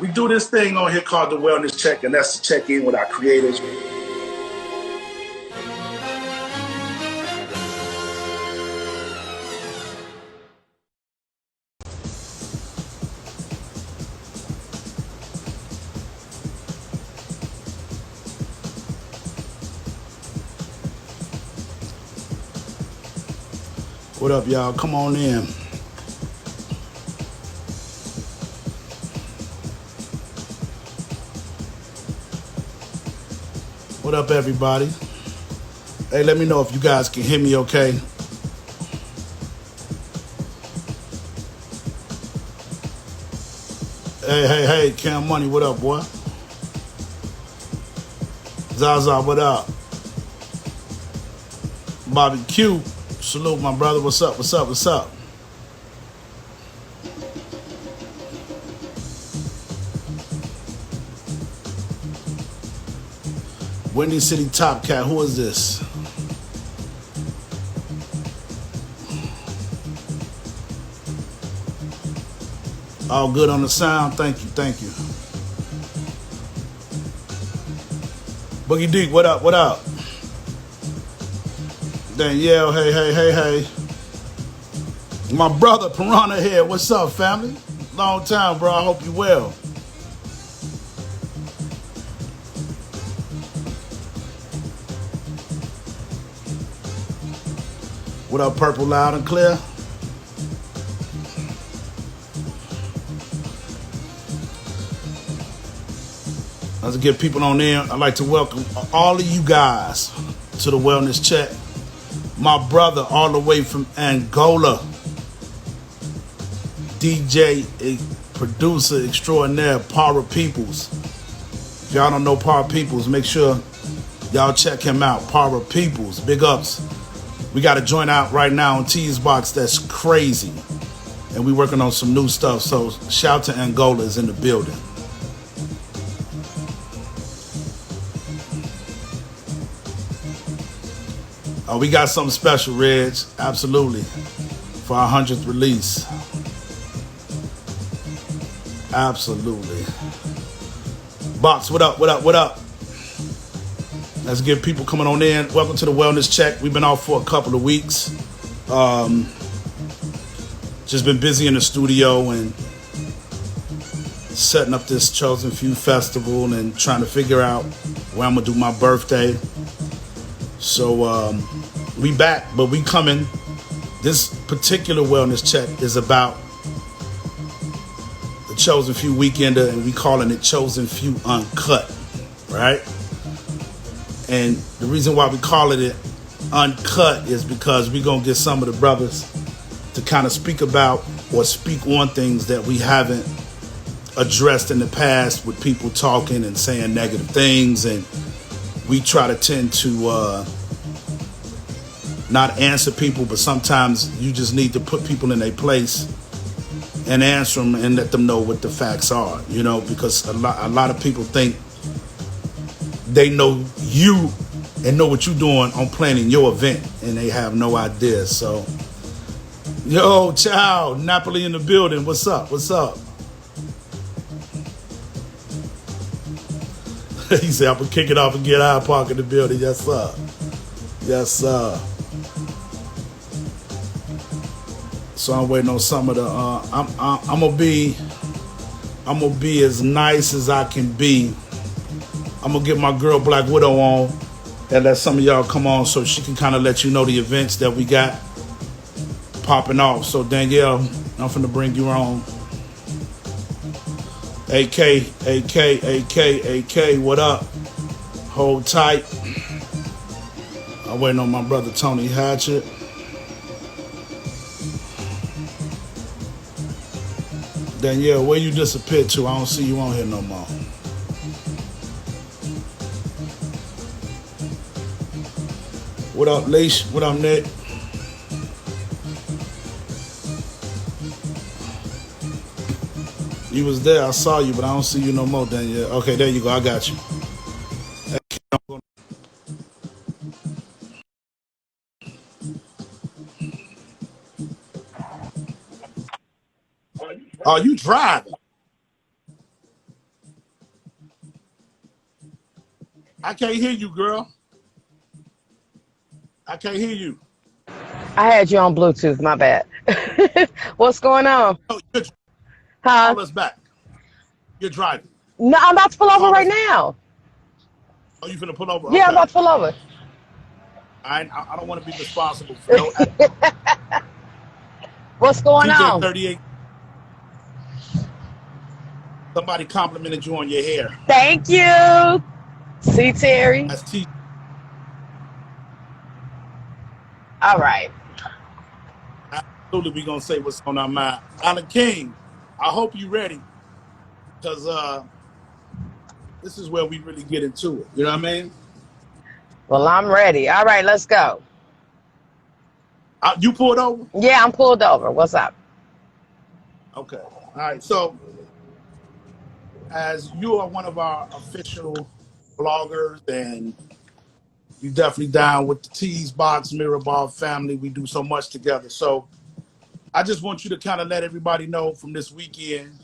We do this thing on here called the Wellness Check, and that's to check in with our creators. What up, y'all? Come on in. What up, everybody? Hey, let me know if you guys can hear me okay. Hey, Cam Money, what up, boy? Zaza, what up? Bobby Q, salute, my brother. What's up? Windy City Top Cat, who is this? All good on the sound? Thank you. Boogie Deep, what up? Danielle, hey. My brother Piranha here, what's up, family? Long time, bro, I hope you well. What up, Purple, loud and clear? Let's get people on there. I'd like to welcome all of you guys to the Wellness Check. My brother all the way from Angola, DJ, producer extraordinaire, Para Peoples. If y'all don't know Para Peoples, make sure y'all check him out. Para Peoples, big ups. We got a joint out right now on Tease Box that's crazy. And we working on some new stuff. So shout to Angola is in the building. We got something special, Reg. Absolutely. For our 100th release. Absolutely. Box, what up? Let's get people coming on in. Welcome to the Wellness Check. We've been off for a couple of weeks. Just been busy in the studio and setting up this Chosen Few Festival and trying to figure out where I'm going to do my birthday. So we back, but we coming. This particular Wellness Check is about the Chosen Few Weekender, and we calling it Chosen Few Uncut, right? And the reason why we calling it Uncut is because we're going to get some of the brothers to kind of speak about or speak on things that we haven't addressed in the past with people talking and saying negative things. And we try to tend to not answer people, but sometimes you just need to put people in their place and answer them and let them know what the facts are, you know, because a lot of people think they know you and know what you're doing on planning your event, and they have no idea. So, yo, ciao, Napoli in the building. What's up? He said, I'm going to kick it off and get High Park in the building. Yes, sir. So I'm waiting on some of the. I'm gonna be as nice as I can be. I'm gonna get my girl Black Widow on and let some of y'all come on so she can kind of let you know the events that we got popping off. So Danielle, I'm finna bring you on. AK, what up? Hold tight. I'm waiting on my brother Tony Hatchett. Danielle, where you disappeared to? I don't see you on here no more. What up, Leash? What up, Nick? You was there. I saw you, but I don't see you no more, Danielle. Okay, there you go. I got you. Oh, you driving? I can't hear you, girl. I can't hear you. I had you on Bluetooth, my bad. What's going on? Oh, Huh? call us back. You're driving. No, I'm about to pull over Call right us. now. Oh, you finna pull over? Yeah, I'm Okay. about to pull over. I don't want to be responsible for no What's going TJ on? 38. Somebody complimented you on your hair. Thank you. See, Terry. That's T. All right. Absolutely, we gonna say what's on our mind. Alan King, I hope you ready, because this is where we really get into it. You know what I mean? Well, I'm ready. All right, let's go. You pulled over? Yeah, I'm pulled over. What's up? Okay. All right. So, as you are one of our official bloggers, and you definitely down with the Tees Box Mirror Ball family, we do so much together. So, I just want you to kind of let everybody know from this weekend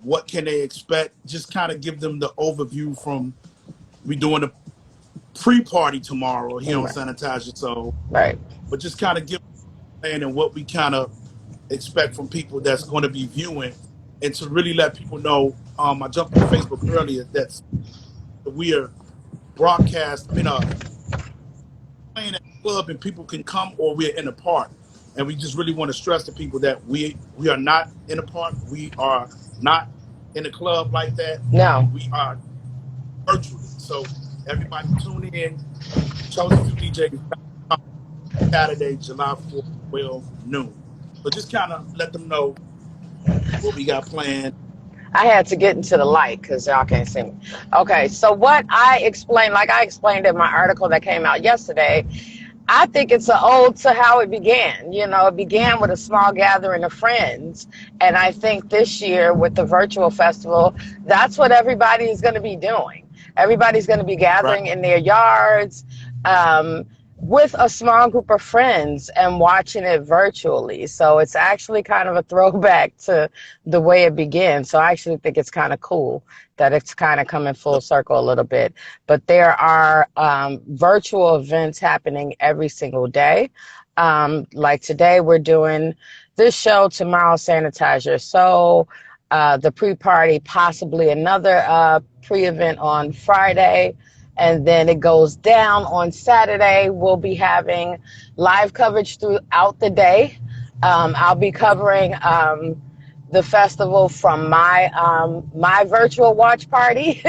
what can they expect. Just kind of give them the overview from we doing the pre-party tomorrow here on Right. Sanitize Your Soul, Right. but just kind of give them and what we kind of expect from people that's going to be viewing, and to really let people know. I jumped on Facebook earlier that we are broadcast. I mean, playing at the club and people can come, or we're in a park, and we just really want to stress to people that we are not in a park. We are not in a club like that. No. We are virtually. So everybody tune in. Chosen Few DJs Saturday, July 4th, 12 noon. So just kind of let them know what we got planned. I had to get into the light because y'all can't see me. Okay, so what I explained, like I explained in my article that came out yesterday, I think it's an ode to how it began. You know, it began with a small gathering of friends. And I think this year with the virtual festival, that's what everybody is going to be doing. Everybody's going to be Right. gathering in their yards um, with a small group of friends and watching it virtually. So it's actually kind of a throwback to the way it began. So I actually think it's kind of cool that it's kind of coming full circle a little bit. But there are virtual events happening every single day. Like today, we're doing this show, tomorrow, Sanitizer. So the pre-party, possibly another pre-event on Friday. And then it goes down on Saturday. We'll be having live coverage throughout the day. I'll be covering the festival from my virtual watch party,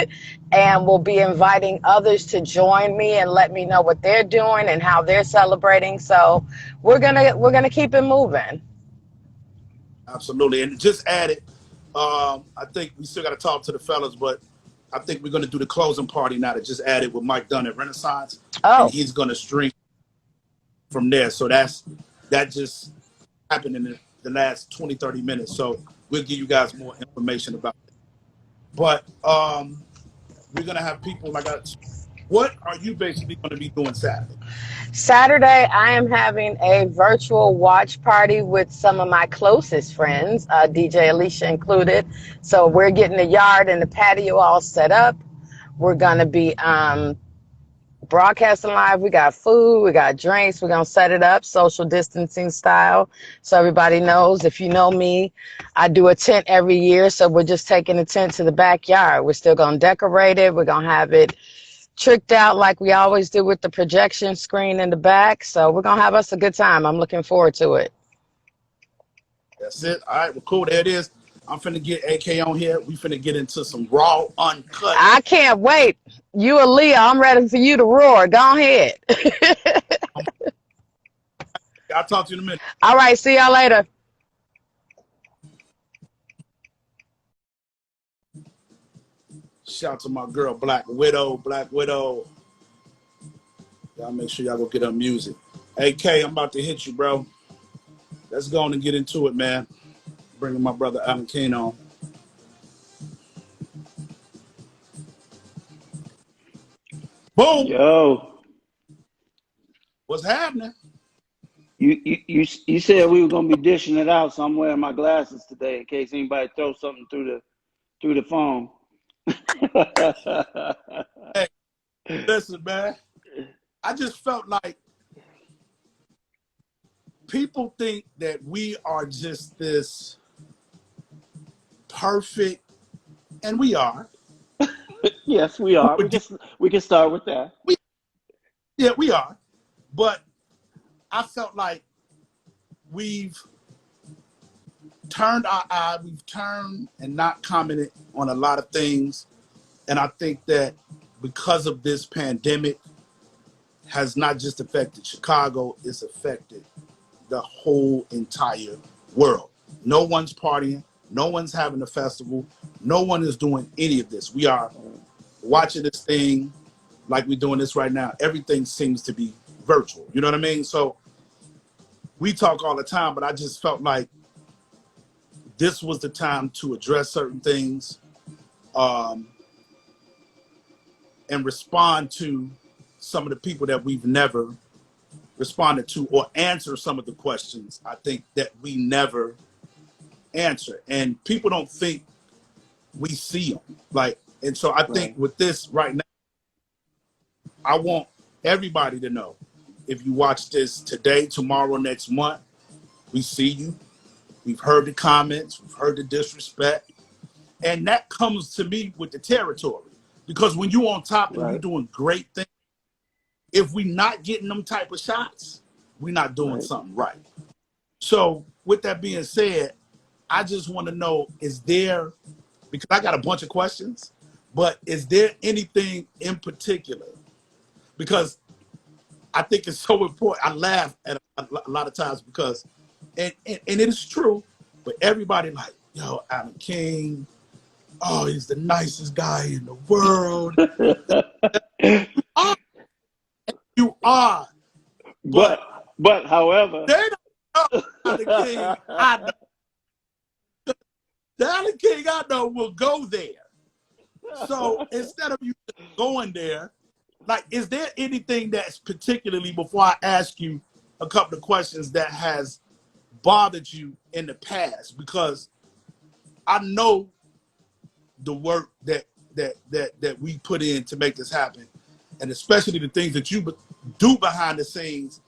and we'll be inviting others to join me and let me know what they're doing and how they're celebrating. So we're gonna keep it moving. Absolutely. And just add it. I think we still got to talk to the fellas, but I think we're going to do the closing party now to just add it with Mike Dunn at Renaissance, and Oh, he's going to stream from there. So that just happened in the last 20, 30 minutes. So we'll give you guys more information about it. But we're going to have people like us. What are you basically going to be doing Saturday? Saturday, I am having a virtual watch party with some of my closest friends, DJ Alicia included. So we're getting the yard and the patio all set up. We're going to be broadcasting live. We got food, we got drinks. We're going to set it up social distancing style. So everybody knows, if you know me, I do a tent every year. So we're just taking the tent to the backyard. We're still going to decorate it. We're going to have it tricked out like we always do with the projection screen in the back. So we're going to have us a good time. I'm looking forward to it. That's it. All right, well, cool. There it is. I'm finna get AK on here. We finna get into some raw, uncut. I can't wait. You, Aaliyah, I'm ready for you to roar. Go ahead. I'll talk to you in a minute. All right. See y'all later. Shout out to my girl, Black Widow. Black Widow. Y'all make sure y'all go get her music. AK, I'm about to hit you, bro. Let's go on and get into it, man. Bringing my brother Alan King on. Boom. Yo, What's happening? you said we were gonna be dishing it out, so I'm wearing my glasses today in case anybody throws something through the phone. Hey, Listen, man, I just felt like people think that we are just this perfect, and we are. Yes, we are. We can start with that. We, yeah, we are. But I felt like we've turned our eye, we've turned and not commented on a lot of things. And I think that because of this pandemic has not just affected Chicago, it's affected the whole entire world. No one's partying, no one's having a festival, no one is doing any of this. We are watching this thing like we're doing this right now. Everything seems to be virtual. You know what I mean? So we talk all the time, but I just felt like this was the time to address certain things, and respond to some of the people that we've never responded to, or answer some of the questions I think that we never answer. And people don't think we see them. Like, and so I think Right. with this right now, I want everybody to know, if you watch this today, tomorrow, next month, we see you. We've heard the comments, we've heard the disrespect. And that comes to me with the territory. Because when you're on top and you're Right. doing great things, if we're not getting them type of shots, we're not doing Right. something right. So with that being said, I just want to know, is there, because I got a bunch of questions, but is there anything in particular? Because I think it's so important. I laugh at a lot of times because, and it is true, but everybody like, yo, Adam King, oh, he's the nicest guy in the world. Oh, you are, but but however, they don't know Adam King. I know. The Adam King I know will go there. So instead of you going there, like, is there anything that's particularly, before I ask you a couple of questions, that has bothered you in the past? Because I know the work that we put in to make this happen, and especially the things that you do behind the scenes,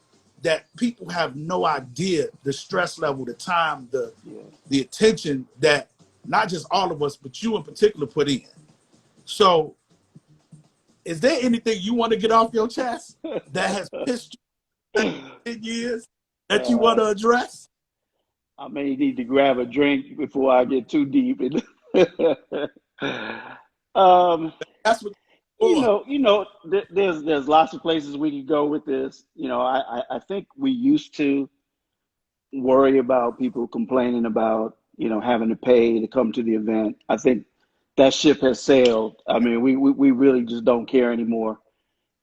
that people have no idea the stress level, the time, yeah. the attention that not just all of us, but you in particular put in. So is there anything you want to get off your chest that has pissed you in 10 years that you want uh, to address? I may need to grab a drink before I get too deep. um, That's what you for. know, there's lots of places we could go with this. I think we used to worry about people complaining about, having to pay to come to the event. I think that ship has sailed. I mean, we really just don't care anymore.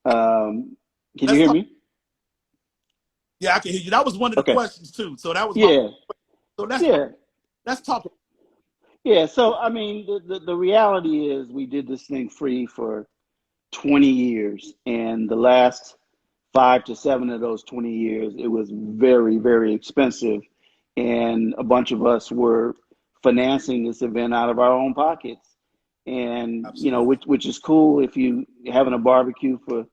Can you Let's hear talk. me? Yeah, I can hear you. That was one of the Okay. questions too. So that was my. Yeah. So Yeah. let's talk. Yeah. So, I mean, the reality is we did this thing free for 20 years. And the last 5 to 7 of those 20 years, it was very, very expensive. And a bunch of us were financing this event out of our own pockets. And, Absolutely. which is cool if you having a barbecue for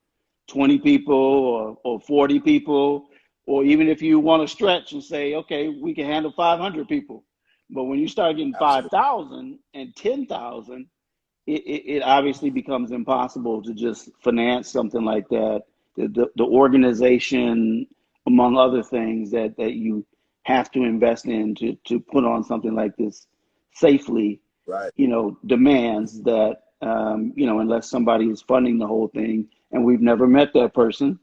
20 people or 40 people, or even if you want to stretch and say, okay, we can handle 500 people. But when you start getting Absolutely. 5,000 and 10,000, it obviously becomes impossible to just finance something like that. The organization, among other things, that you have to invest in to put on something like this safely, Right. demands that, unless somebody is funding the whole thing, and we've never met that person,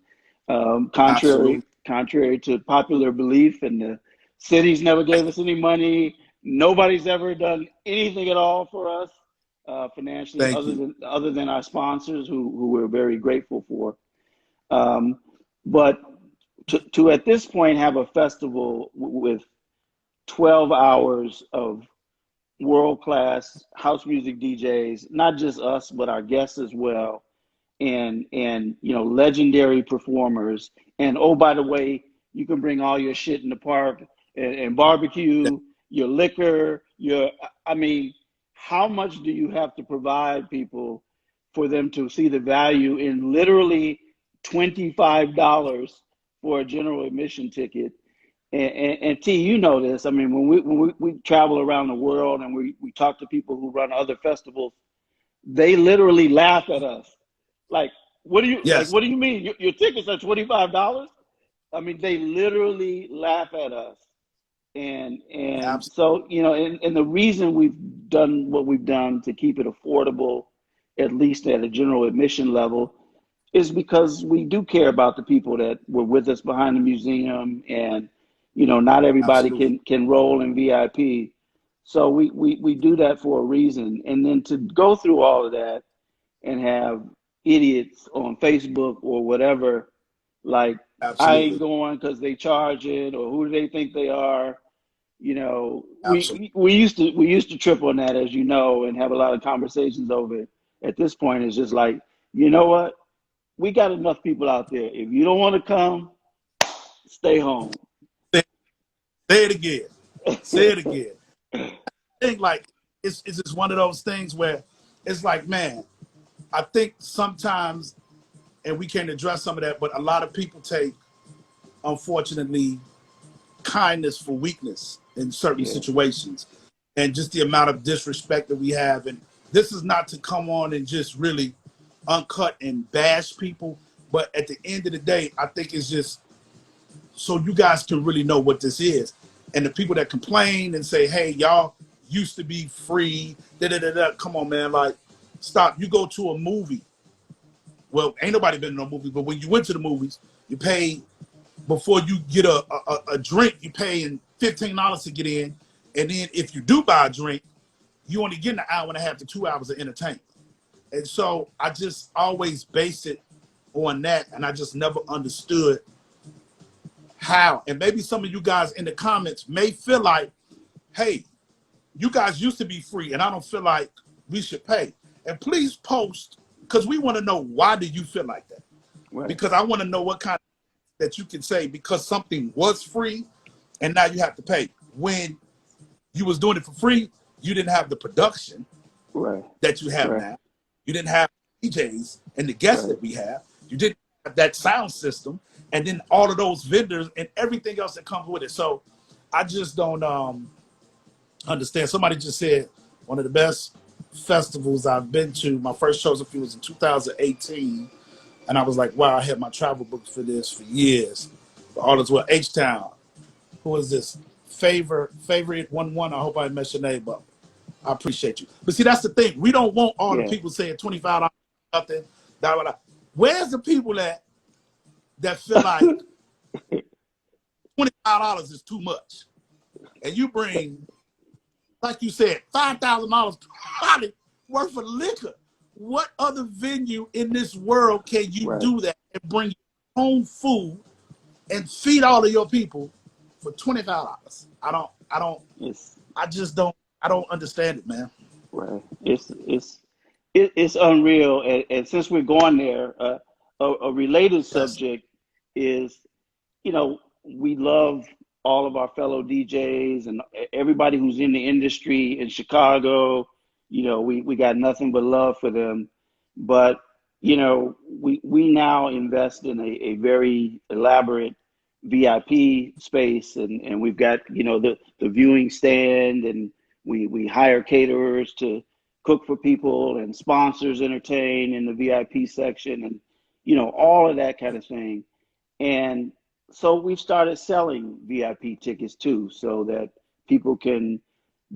Absolutely. contrary to popular belief, and the cities never gave us any money. Nobody's ever done anything at all for us financially, Thank other you. than our sponsors, who we're very grateful for. Um, but to at this point have a festival with 12 hours of world class house music DJs, not just us, but our guests as well, and legendary performers. And oh, by the way, you can bring all your shit in the park and barbecue, your liquor, I mean, how much do you have to provide people for them to see the value in literally $25 for a general admission ticket. And T, you know this. I mean, when we travel around the world and we talk to people who run other festivals, they literally laugh at us. Like, what do you like? Yes, What do you mean? Your tickets are $25? I mean, they literally laugh at us. And absolutely, so, and the reason we've done what we've done to keep it affordable, at least at a general admission level, is because we do care about the people that were with us behind the museum, and not everybody absolutely, can roll in VIP. So we do that for a reason. And then to go through all of that and have idiots on Facebook or whatever, like, I ain't absolutely, going because they charge it, or who do they think they are? absolutely. We used to trip on that, as you know, and have a lot of conversations over it. At this point, it's just like, you know what? We got enough people out there. If you don't want to come, stay home. Say, say it again. Say it again. I think like it's just one of those things where it's like, man, I think sometimes, and we can address some of that, but a lot of people take, unfortunately, kindness for weakness in certain Yeah, situations, and just the amount of disrespect that we have. And this is not to come on and just really uncut and bash people, but at the end of the day, I think it's just so you guys can really know what this is. And the people that complain and say, hey, y'all used to be free, da da da da, come on, man, like, stop. You go to a movie. Well, ain't nobody been in no movie, but when you went to the movies, you pay before you get a drink, you paying $15 to get in. And then if you do buy a drink, you only get an hour and a half to 2 hours of entertainment. And so I just always base it on that. And I just never understood how. And maybe some of you guys in the comments may feel like, hey, you guys used to be free and I don't feel like we should pay. And please post, because we want to know, why do you feel like that? right, Because I want to know what kind of that you can say because something was free and now you have to pay. When you was doing it for free, you didn't have the production right, that you have right, now. You didn't have DJs and the guests right, that we have. You didn't have that sound system and then all of those vendors and everything else that comes with it. So I just don't understand. Somebody just said one of the best festivals I've been to, my first Chosen Few was in 2018. And I was like, wow, I had my travel books for this for years. For all as well, H-Town. Who is this? Favorite 1-1. I hope I didn't mess your name up. I appreciate you. But see, that's the thing. We don't want all the yeah, people saying $25 nothing. Da, da, da. Where's the people that feel like $25 is too much? And you bring, like you said, $5,000 probably worth of liquor. What other venue in this world can you right. do that and bring your own food and feed all of your people for $25? It's I don't understand it, man. right. It's unreal. And since we're going there, a related Yes, subject is, we love all of our fellow DJs and everybody who's in the industry in Chicago. We got nothing but love for them. But, we now invest in a very elaborate VIP space, and we've got, the viewing stand, and we hire caterers to cook for people, and sponsors entertain in the VIP section, and, all of that kind of thing. And so we've started selling VIP tickets too, so that people can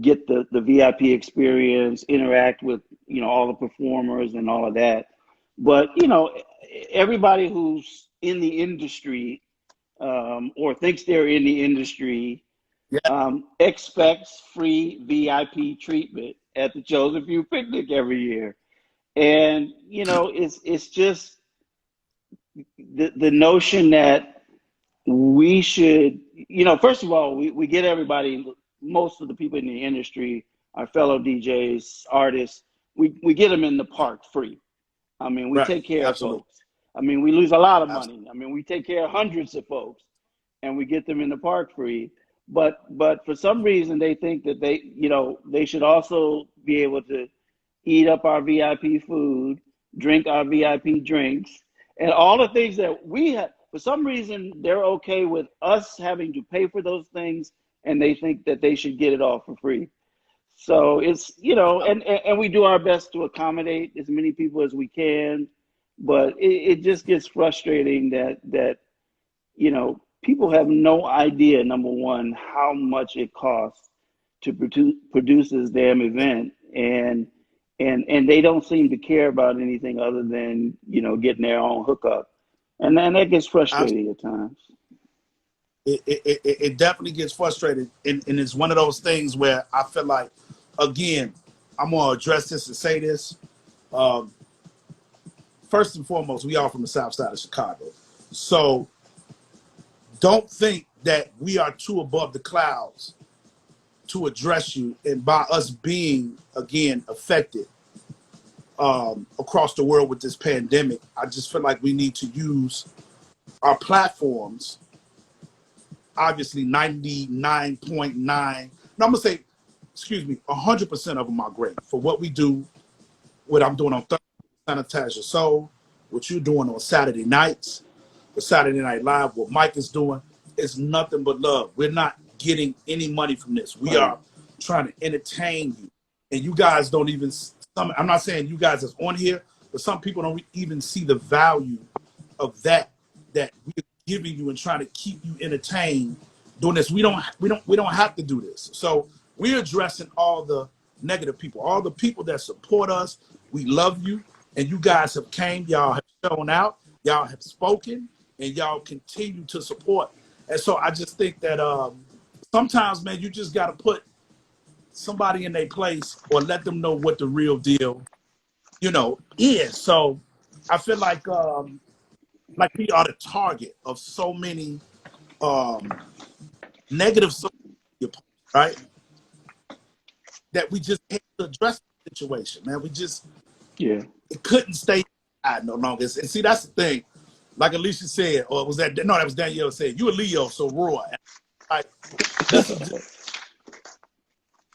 get the VIP experience, interact with, all the performers and all of that. But, everybody who's in the industry, or thinks they're in the industry, yeah, expects free VIP treatment at the Chosen Few picnic every year. And, it's just the notion that we should, first of all, we get everybody, most of the people in the industry, our fellow DJs, artists, we get them in the park free. I mean, we right, take care of absolutely, folks. I mean, we lose a lot of absolutely, money. I mean, we take care of hundreds of folks, and we get them in the park free. But for some reason, they think that they should also be able to eat up our VIP food, drink our VIP drinks, and all the things that we have. For some reason, they're okay with us having to pay for those things, and they think that they should get it all for free. So it's, and we do our best to accommodate as many people as we can, but it just gets frustrating that people have no idea, number one, how much it costs to produce this damn event, and they don't seem to care about anything other than getting their own hookup, and then that gets frustrating at times. It definitely gets frustrated, and it's one of those things where I feel like, again, I'm gonna address this and say this. First and foremost, we are from the South Side of Chicago, so don't think that we are too above the clouds to address you. And by us being, again, affected across the world with this pandemic, I just feel like we need to use our platforms. Obviously, 99.9, no, I'm gonna say, 100% of them are great for what we do, what I'm doing on Thursday, Sanitize Your Soul, what you're doing on Saturday nights, the Saturday Night Live, what Mike is doing. Is nothing but love. We're not getting any money from this. We are trying to entertain you, and you guys don't even. I'm not saying you guys is on here, but some people don't even see the value of that we're giving you and trying to keep you entertained doing this. We don't have to do this. So we're addressing all the negative people, all the people that support us. We love you, and you guys have came. Y'all have shown out. Y'all have spoken. And y'all continue to support. And so I just think that sometimes, man, you just got to put somebody in their place or let them know what the real deal, is. So I feel like we are the target of so many negative social media posts, right? That we just had to address the situation, man. It couldn't stay no longer. And see, that's the thing. Like Alicia said, or was that was Danielle said, you a Leo, so roar. Like, this is just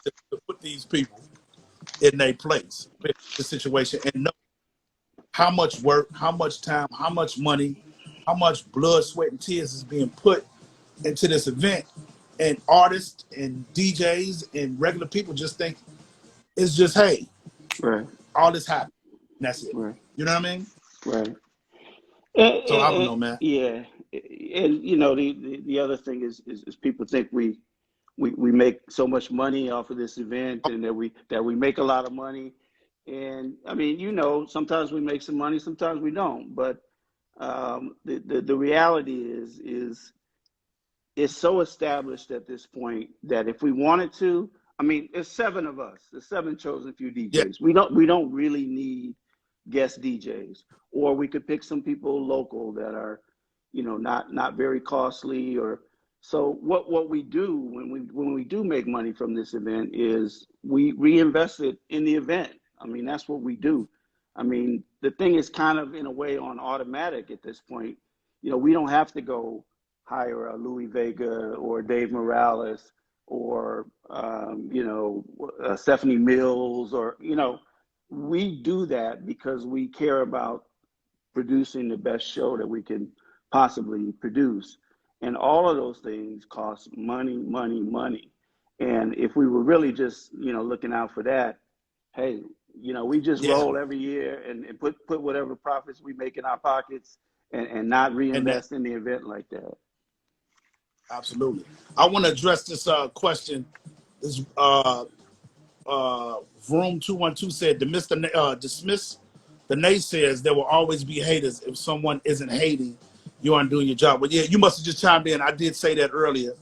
to put these people in their place with the situation and know how much work, how much time, how much money, how much blood, sweat, and tears is being put into this event. And artists and DJs and regular people just think it's just, hey, all this happened. And that's it. Right. You know what I mean? Right. So I don't know, man. Yeah, and the other thing is people think we make so much money off of this event, and that we make a lot of money, and I mean, sometimes we make some money, sometimes we don't, but the reality is it's so established at this point that if we wanted to, I mean, there's 7 of us, there's 7 chosen few DJs. Yeah. We don't really need guest DJs, or we could pick some people local that are, not very costly. Or so what we do when we do make money from this event is we reinvest it in the event. I mean, that's what we do. I mean, the thing is kind of in a way on automatic at this point. We don't have to go hire a Louis Vega or Dave Morales or Stephanie Mills, or we do that because we care about producing the best show that we can possibly produce. And all of those things cost money, money, money. And if we were really just, looking out for that, hey, we just roll every year and put whatever profits we make in our pockets and not reinvest in the event like that. Absolutely. I want to address this question. This Vroom 212 said, dismiss the naysayers. There will always be haters. If someone isn't hating, you aren't doing your job. But yeah, you must have just chimed in. I did say that earlier.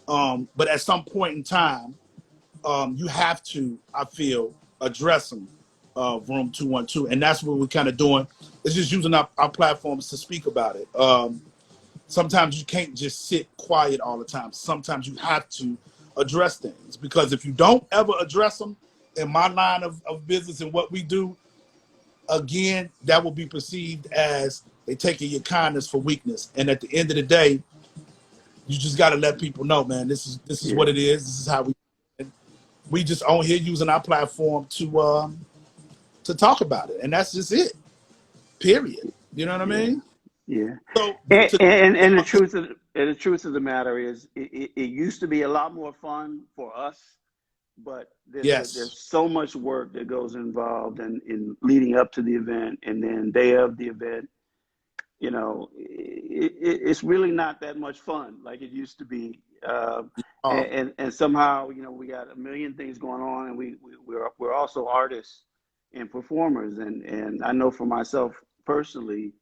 But at some point in time, you have to, I feel, address them, Vroom 212. And that's what we're kind of doing. It's just using our platforms to speak about it. Sometimes you can't just sit quiet all the time. Sometimes you have to address things, because if you don't ever address them, in my line of business and what we do, again, that will be perceived as they taking your kindness for weakness. And at the end of the day, you just got to let people know, man, this is what it is. This is how we just on here using our platform to talk about it. And that's just it. period. You know what I Yeah. mean? Yeah. So And, to and and the truth of the matter is, it used to be a lot more fun for us, but yes, there's so much work that goes involved in leading up to the event and then day of the event. It's really not that much fun like it used to be. um, And somehow, we got a million things going on, and we're also artists and performers. And I know for myself personally,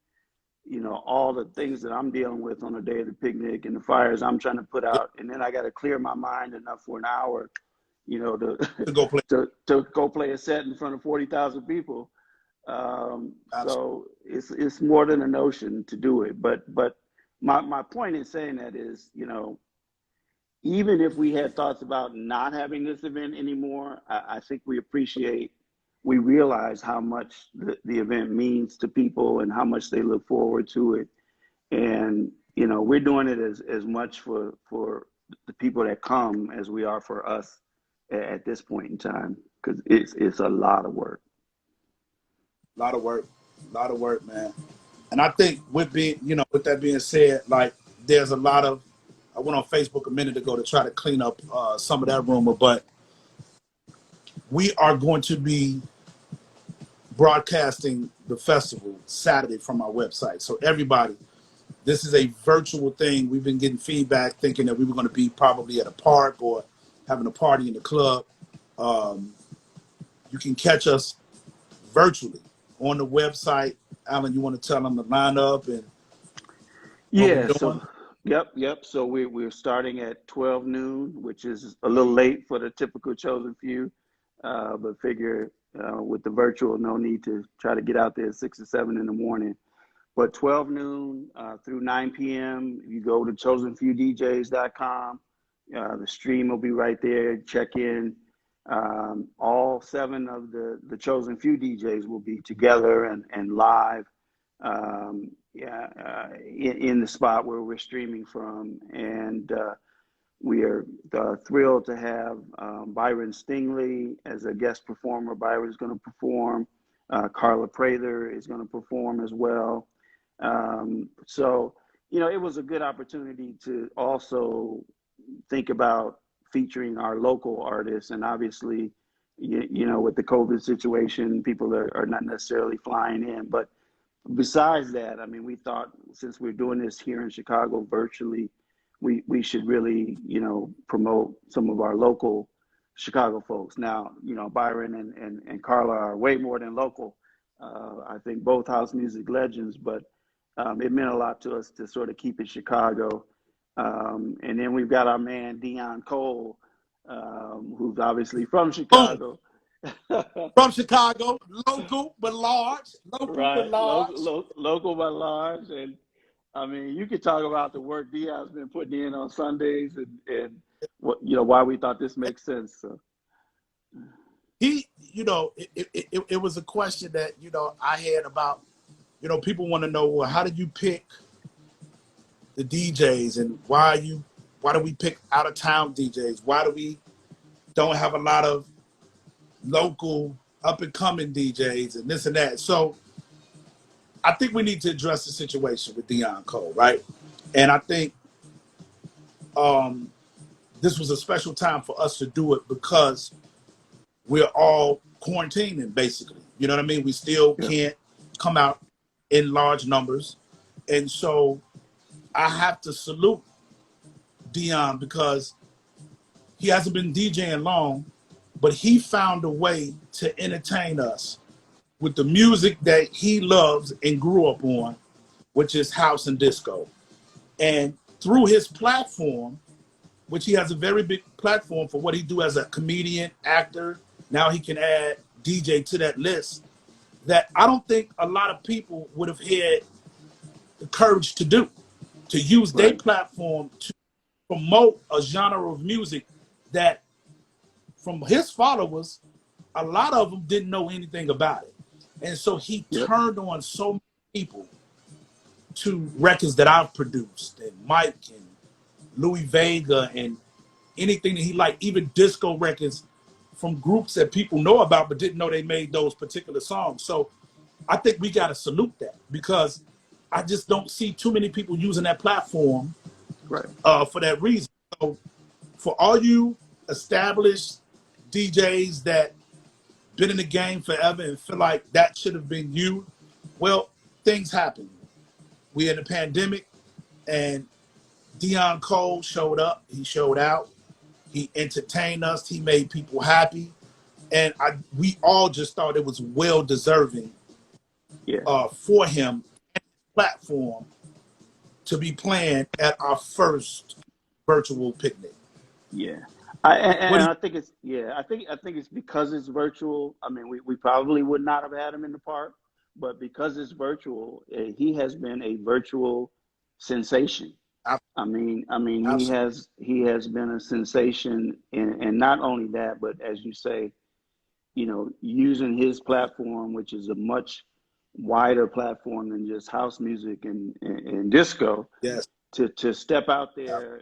all the things that I'm dealing with on the day of the picnic and the fires I'm trying to put yeah, out, and then I got to clear my mind enough for an hour, to to go play. to go play a set in front of 40,000 people. Absolutely. So it's more than a notion to do it. But my point in saying that is, even if we had thoughts about not having this event anymore, I think we realize how much the event means to people and how much they look forward to it. And, we're doing it as much for the people that come as we are for us at this point in time, because it's a lot of work. A lot of work, man. And I think with that being said, like there's a lot of. I went on Facebook a minute ago to try to clean up some of that rumor, but we are going to be broadcasting the festival Saturday from our website. So everybody, this is a virtual thing. We've been getting feedback thinking that we were going to be probably at a park or having a party in the club. Um, you can catch us virtually on the website. Alan, you want to tell them the lineup and what we're Yeah, so doing? yep. So we're starting at 12 noon, which is a little late for the typical chosen few, but figure with the virtual, no need to try to get out there at 6 or 7 in the morning. But 12 noon through 9 p.m. You go to chosenfewdjs.com. The stream will be right there. Check in. All 7 of the chosen few DJs will be together and live. In the spot where we're streaming from, and we are thrilled to have Byron Stingley as a guest performer. Byron's going to perform. Carla Prather is going to perform as well. So, it was a good opportunity to also think about featuring our local artists. And obviously, with the COVID situation, people are not necessarily flying in. But besides that, I mean, we thought since we're doing this here in Chicago virtually, we should really, promote some of our local Chicago folks. Now, Byron and Carla are way more than local. I think both house music legends, but it meant a lot to us to sort of keep it Chicago. And then we've got our man Dion Cole, who's obviously from Boom. Chicago. From Chicago, local but large. Local but Right, large. local by large, and I mean, you could talk about the work Dion's been putting in on Sundays, and what why we thought this makes sense. So He, it was a question that, I had about, people want to know, well, how did you pick the DJs and why do we pick out of town DJs? Why do we don't have a lot of local up and coming DJs and this and that? So I think we need to address the situation with Dion Cole, right? And I think this was a special time for us to do it because we're all quarantining, basically. You know what I mean? We still yeah, can't come out in large numbers. And so I have to salute Dion because he hasn't been DJing long, but he found a way to entertain us with the music that he loves and grew up on, which is house and disco. And through his platform, which he has a very big platform for what he do as a comedian, actor, now he can add DJ to that list, that I don't think a lot of people would have had the courage to do, to use their right, platform to promote a genre of music that from his followers, a lot of them didn't know anything about it. And so he yep, turned on so many people to records that I've produced, and Mike and Louis Vega and anything that he liked, even disco records from groups that people know about but didn't know they made those particular songs. So I think we got to salute that because I just don't see too many people using that platform Right. for that reason. So for all you established DJs that been in the game forever and feel like that should have been you, well, things happen. We're in a pandemic, and Dion Cole showed up. He showed out. He entertained us. He made people happy, and we all just thought it was well deserving Yeah. for him and his platform to be playing at our first virtual picnic. Yeah. What And do you, I think it's I think it's because it's virtual. I mean, we probably would not have had him in the park, but because it's virtual, he has been a virtual sensation. I mean, absolutely. he has been a sensation, and not only that, but as you say, using his platform, which is a much wider platform than just house music and disco, Yes. to step out there,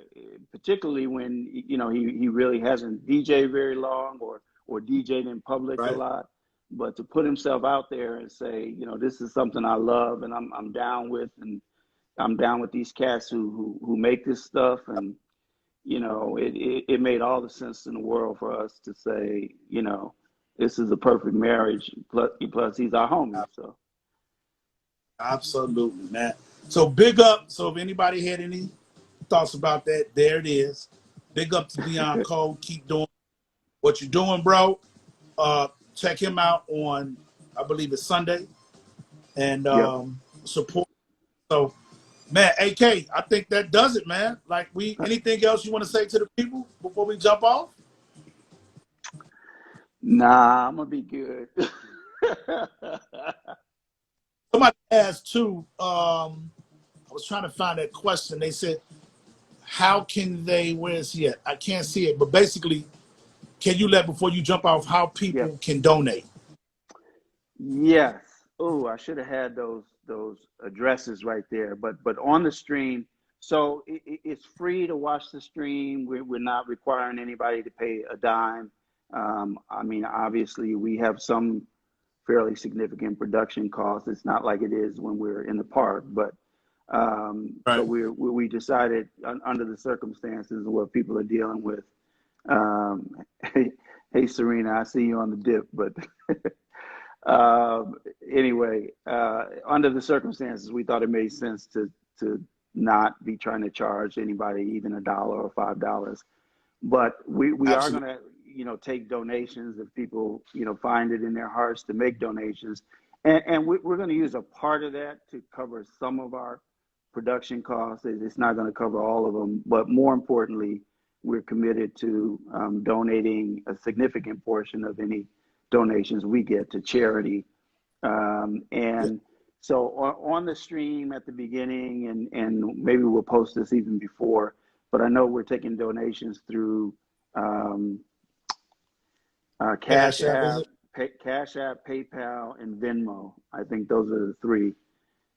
particularly when he really hasn't DJed very long or DJed in public a Right. lot, but to put himself out there and say, this is something I love and I'm down with, and I'm down with these cats who make this stuff, and it made all the sense in the world for us to say, this is a perfect marriage. Plus he's our homie, so. Absolutely, man. So big up. So if anybody had any thoughts about that, there it is. Big up to Dion Cole. Keep doing what you're doing, bro. Check him out on, I believe it's Sunday, and Yep. support. So, man, AK, I think that does it, man. Like, anything else you want to say to the people before we jump off? Nah, I'm gonna be good. Somebody asked too. I was trying to find that question. They said, "How can they? Where is he at? I can't see it." But basically, can you let before you jump off how Yep. people can donate? Yes. Oh, I should have had those addresses right there. But on the stream, so it's free to watch the stream. We're not requiring anybody to pay a dime. I mean, obviously, we have some fairly significant production costs. It's not like it is when we're in the park, but Right. we decided under the circumstances and what people are dealing with. Um, hey, Serena, I see you on the dip, but anyway, under the circumstances, we thought it made sense to not be trying to charge anybody even $1 or $5. But we are Absolutely. going to take donations if people find it in their hearts to make donations, and we're going to use a part of that to cover some of our production costs. It's not going to cover all of them, but more importantly, we're committed to donating a significant portion of any donations we get to charity. Yeah. And so on the stream at the beginning, and maybe we'll post this even before, but I know we're taking donations through Cash Cash App, is App, it? Cash App, PayPal, and Venmo. I think those are the three.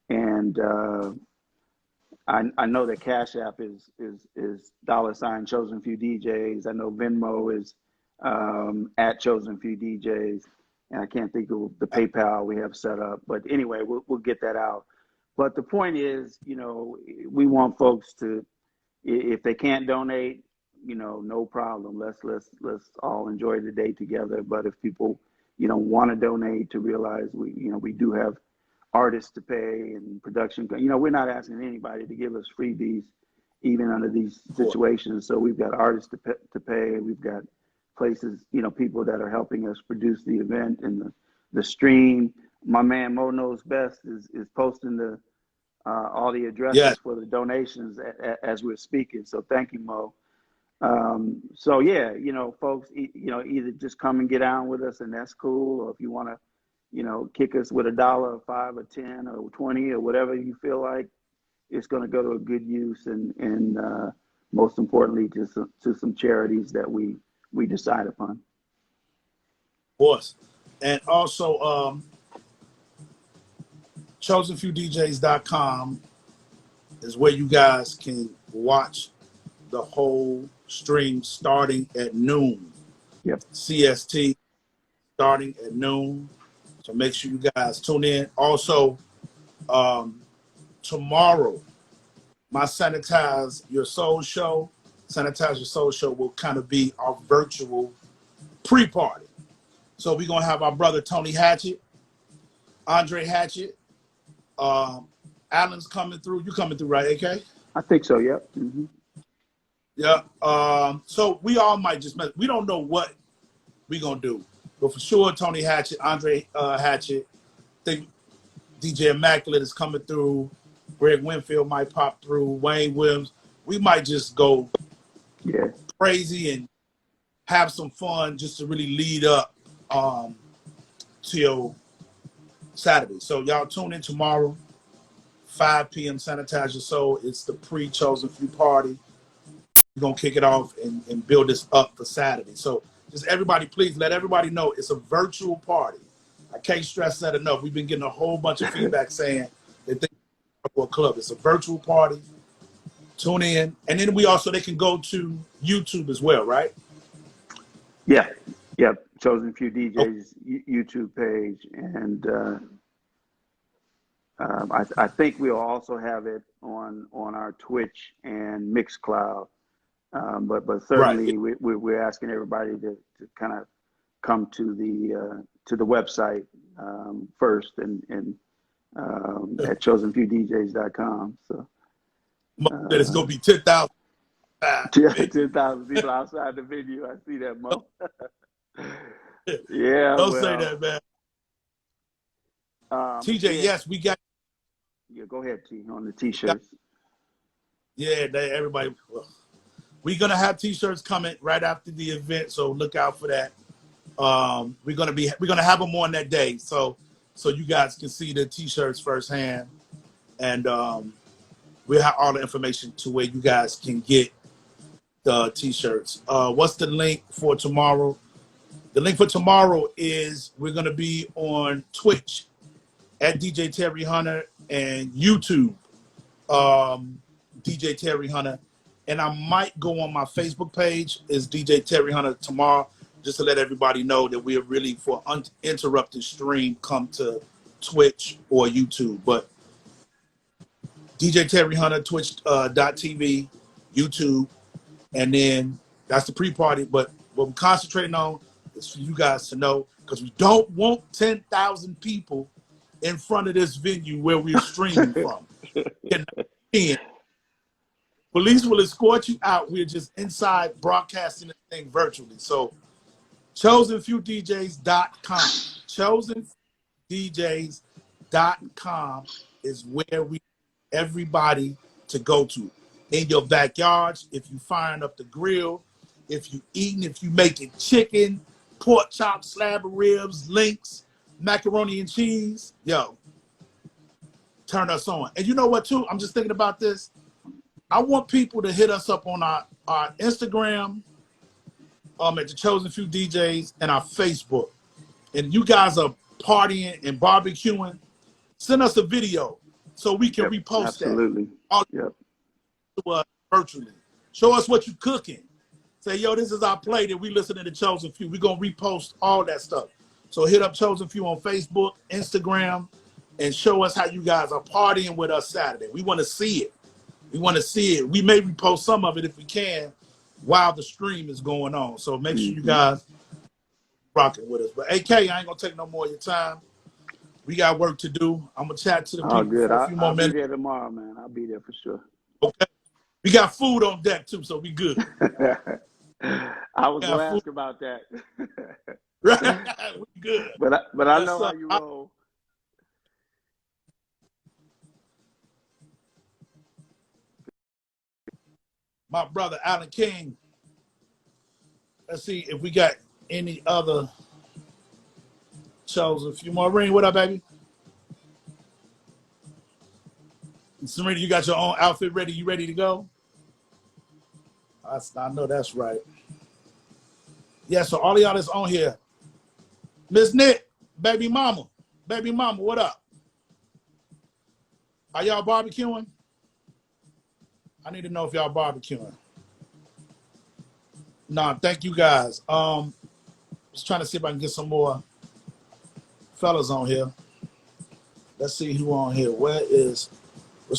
And I know that Cash App is $ Chosen Few DJs. I know Venmo is at Chosen Few DJs, and I can't think of the PayPal we have set up. But anyway, we'll get that out. But the point is, we want folks to, if they can't donate, no problem. Let's all enjoy the day together. But if people, want to donate, to realize we do have artists to pay and production. We're not asking anybody to give us freebies, even under these situations. So we've got artists to pay. We've got places, people that are helping us produce the event and the stream. My man Mo Knows Best is posting all the addresses Yes. for the donations as we're speaking. So thank you, Mo. So yeah, folks, either just come and get on with us, and that's cool, or if you want to, kick us with $1 or $5 or 10 or 20 or whatever you feel like, it's going to go to a good use, and most importantly, to some charities that we decide upon. Of course. And also, chosenfewdjs.com is where you guys can watch the whole stream starting at noon. Yep. CST starting at noon. So make sure you guys tune in. Also, tomorrow, my Sanitize Your Soul show, Sanitize Your Soul show will kind of be our virtual pre-party. So we're going to have our brother Tony Hatchett, Andre Hatchett, Alan's coming through. You coming through, right, AK? I think so, yep. Mm-hmm. Yeah. So we all might just we don't know what we're going to do. But for sure, Tony Hatchett, Andre Hatchett, I think DJ Immaculate is coming through. Greg Winfield might pop through. Wayne Williams. We might just go crazy and have some fun just to really lead up till Saturday. So y'all tune in tomorrow, 5 p.m. Sanitize Your Soul. It's the pre-Chosen Few party. We're going to kick it off and build this up for Saturday. So just everybody, please let everybody know it's a virtual party. I can't stress that enough. We've been getting a whole bunch of feedback saying that they for a club. It's a virtual party. Tune in. And then they can go to YouTube as well, right? Yeah. Yep. Chosen Few DJs YouTube page. And I think we'll also have it on our Twitch and Mixcloud. But certainly we're asking everybody to kind of come to the website first and at chosenfewdjs.com. So it's gonna be 10,000. 10,000 people outside the venue. I see that, Mo. Yeah. Don't say that, man. TJ, yes, we got. Yeah, go ahead, T, on the T-shirts. Yeah, everybody. We're gonna have T-shirts coming right after the event, so look out for that. We're gonna have them on that day, so you guys can see the T-shirts firsthand, and we'll have all the information to where you guys can get the T-shirts. What's the link for tomorrow? The link for tomorrow is we're gonna be on Twitch at DJ Terry Hunter and YouTube, DJ Terry Hunter. And I might go on my Facebook page is DJ Terry Hunter tomorrow, just to let everybody know that we are really for uninterrupted stream come to Twitch or YouTube. But DJ Terry Hunter, Twitch.tv, YouTube, and then that's the pre-party. But what we're concentrating on is for you guys to know, because we don't want 10,000 people in front of this venue where we're streaming from. Police will escort you out. We're just inside broadcasting the thing virtually. So chosenfewdjs.com. chosenfewdjs.com is where we everybody to go to. In your backyards, if you firing up the grill, if you eating, if you making chicken, pork chop, slab of ribs, links, macaroni and cheese, yo, turn us on. And you know what, too? I'm just thinking about this. I want people to hit us up on our Instagram, at the Chosen Few DJs, and our Facebook. And you guys are partying and barbecuing. Send us a video so we can repost absolutely. That. Virtually. Show us what you cooking. Say, yo, this is our plate and we listening to Chosen Few. We're going to repost all that stuff. So hit up Chosen Few on Facebook, Instagram, and show us how you guys are partying with us Saturday. We want to see it. We want to see it. We may repost some of it if we can while the stream is going on. So make sure you guys rocking with us. But AK, I ain't going to take no more of your time. We got work to do. I'm going to chat to the people for a few more minutes. I'll be there tomorrow, man. I'll be there for sure. Okay. We got food on deck, too, so we good. I was going to ask about that. Right? We good. But I know how you roll. My brother, Alan King. Let's see if we got any other Chosen Few more. Ring, what up, baby? Serena, you got your own outfit ready? You ready to go? I know that's right. Yeah, so all of y'all that's on here. Miss Nick, baby mama, what up? Are y'all barbecuing? I need to know if y'all barbecuing. Nah, thank you guys. Just trying to see if I can get some more fellas on here. Let's see who on here. What's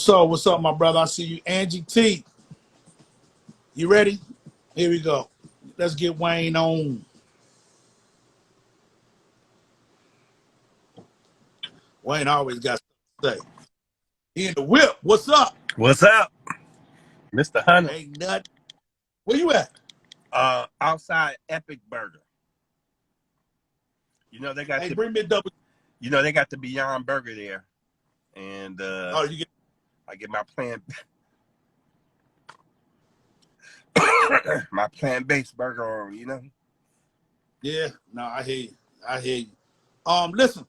up, my brother? I see you, Angie T. You ready? Here we go. Let's get Wayne on. Wayne always got something to say. He in the whip. What's up? What's up, Mr. Hunter? Ain't nothing. Where you at? Outside Epic Burger. You know they got Bring me a double. You know they got the Beyond Burger there, and You get. I get my my plant-based burger on. You know. Yeah. No, I hear you. Listen.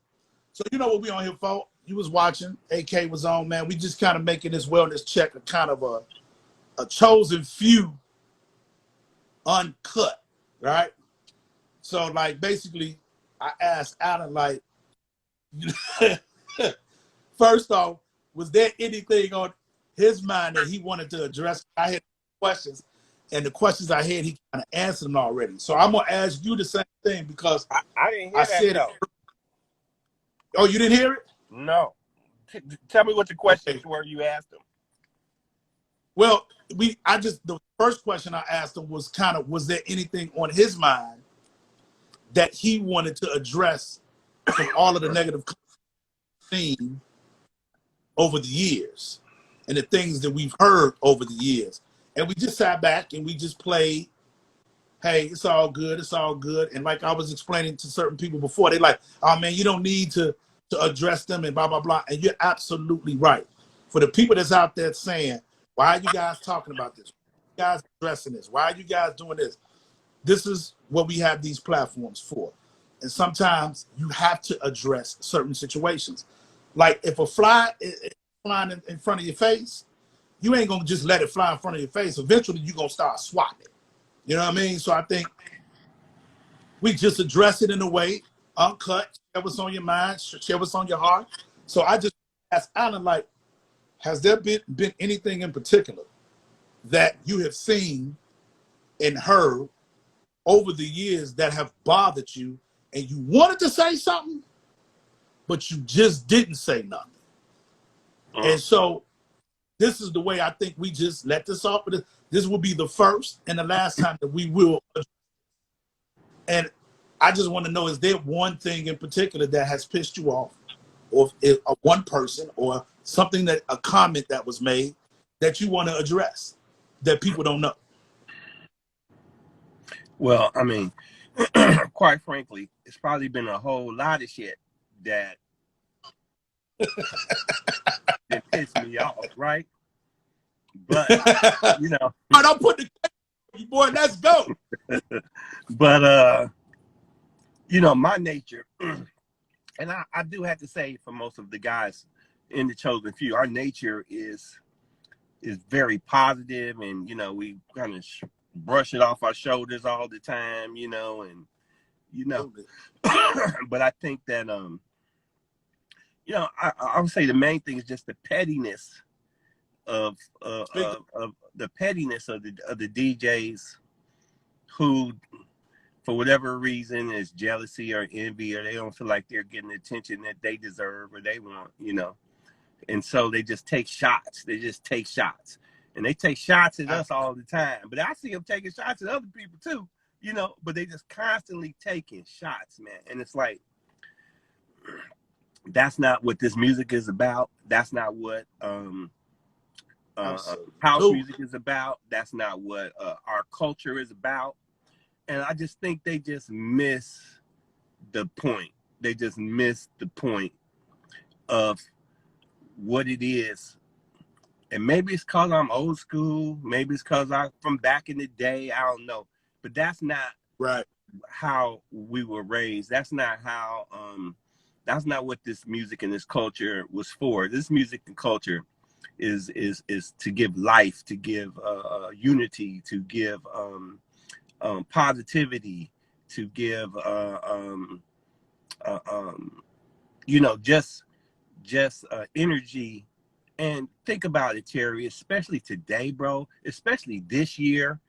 So you know what we on here for? You was watching. AK was on, man. We just kind of making this wellness check a kind of a chosen few uncut, right? So like basically I asked Alan, like, first off, was there anything on his mind that he wanted to address? I had questions, and the questions I had, he kind of answered them already. So I'm gonna ask you the same thing because I didn't hear that. Said, oh, you didn't hear it? No. Tell me what the questions were you asked him. Well, the first question I asked him was was there anything on his mind that he wanted to address from all of the negative seen over the years and the things that we've heard over the years. And we just sat back and we just played, hey, it's all good, it's all good. And like I was explaining to certain people before, they like, oh man, you don't need to address them and blah, blah, blah. And you're absolutely right. For the people that's out there saying, why are you guys talking about this? Why are you guys addressing this? Why are you guys doing this? This is what we have these platforms for. And sometimes you have to address certain situations. Like if a fly is flying in front of your face, you ain't going to just let it fly in front of your face. Eventually, you're going to start swatting it. You know what I mean? So I think we just address it in a way, uncut, share what's on your mind, share what's on your heart. So I just asked Alan, like, has there been anything in particular that you have seen and heard over the years that have bothered you and you wanted to say something, but you just didn't say nothing? And so this is the way I think we just let this off. This will be the first and the last time that we will. And I just want to know, is there one thing in particular that has pissed you off, or if one person or something, that a comment that was made that you want to address that people don't know? Well, I mean, quite frankly, it's probably been a whole lot of shit that pissed me off, right? But you know, all right, I'll put the boy. Let's go. But you know, my nature, and I do have to say, for most of the guys in the chosen few, our nature is very positive, and you know, we kind of brush it off our shoulders all the time, you know, and you know. But I think that you know, I would say the main thing is just the pettiness of the pettiness of the DJs who, for whatever reason, is jealousy or envy, or they don't feel like they're getting the attention that they deserve or they want, you know. And so they just take shots. They just take shots. And they take shots at us all the time. But I see them taking shots at other people too, you know, but they just constantly taking shots, man. And it's like, that's not what this music is about. That's not what house music is about. That's not what our culture is about. And I just think they just miss the point. They just miss the point of what it is. And maybe it's because I'm old school. Maybe it's because I'm from back in the day. I don't know. But that's not right how we were raised. That's not how, that's not what this music and this culture was for. This music and culture is to give life, to give unity, to give positivity, to give you know, just energy. And think about it, Terry, especially today, bro, especially this year.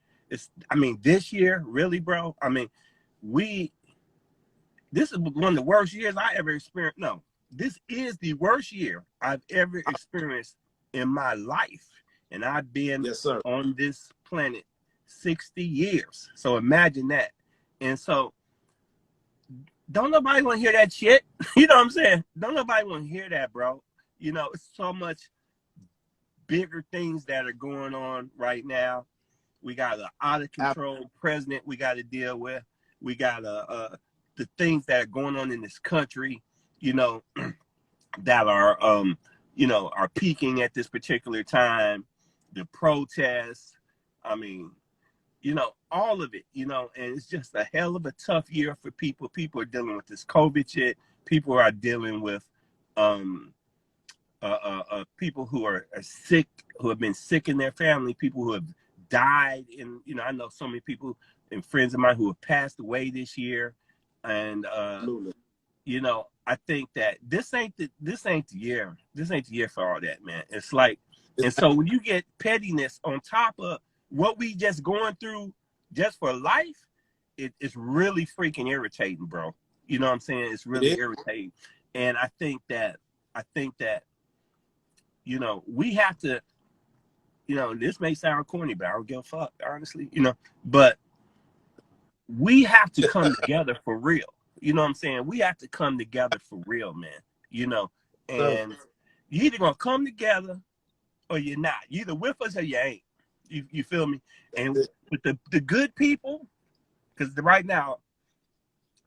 This year, really, bro. I mean, this is one of the worst years I ever experienced. No, this is the worst year I've ever experienced in my life. And I've been Yes, sir. on this planet 60 years. So imagine that. And so don't nobody want to hear that shit. You know what I'm saying? Don't nobody want to hear that, bro. You know, it's so much bigger things that are going on right now. We got an out of control president we got to deal with. We got the things that are going on in this country, you know, that are are peaking at this particular time. The protests, I mean, you know, all of it, you know, and it's just a hell of a tough year for people. People are dealing with this COVID shit. People are dealing with people who are sick, who have been sick in their family, people who have died. And, you know, I know so many people and friends of mine who have passed away this year. And, you know, I think that this ain't the year. This ain't the year for all that, man. It's like, and so when you get pettiness on top of what we just going through just for life, it's really freaking irritating, bro. You know what I'm saying? It's really irritating. And I think that, you know, we have to, you know, this may sound corny, but I don't give a fuck, honestly, you know, but we have to come together for real. You know what I'm saying? We have to come together for real, man. You know, and you either gonna come together or you're not. You either with us or you ain't. You feel me? And with the good people, because right now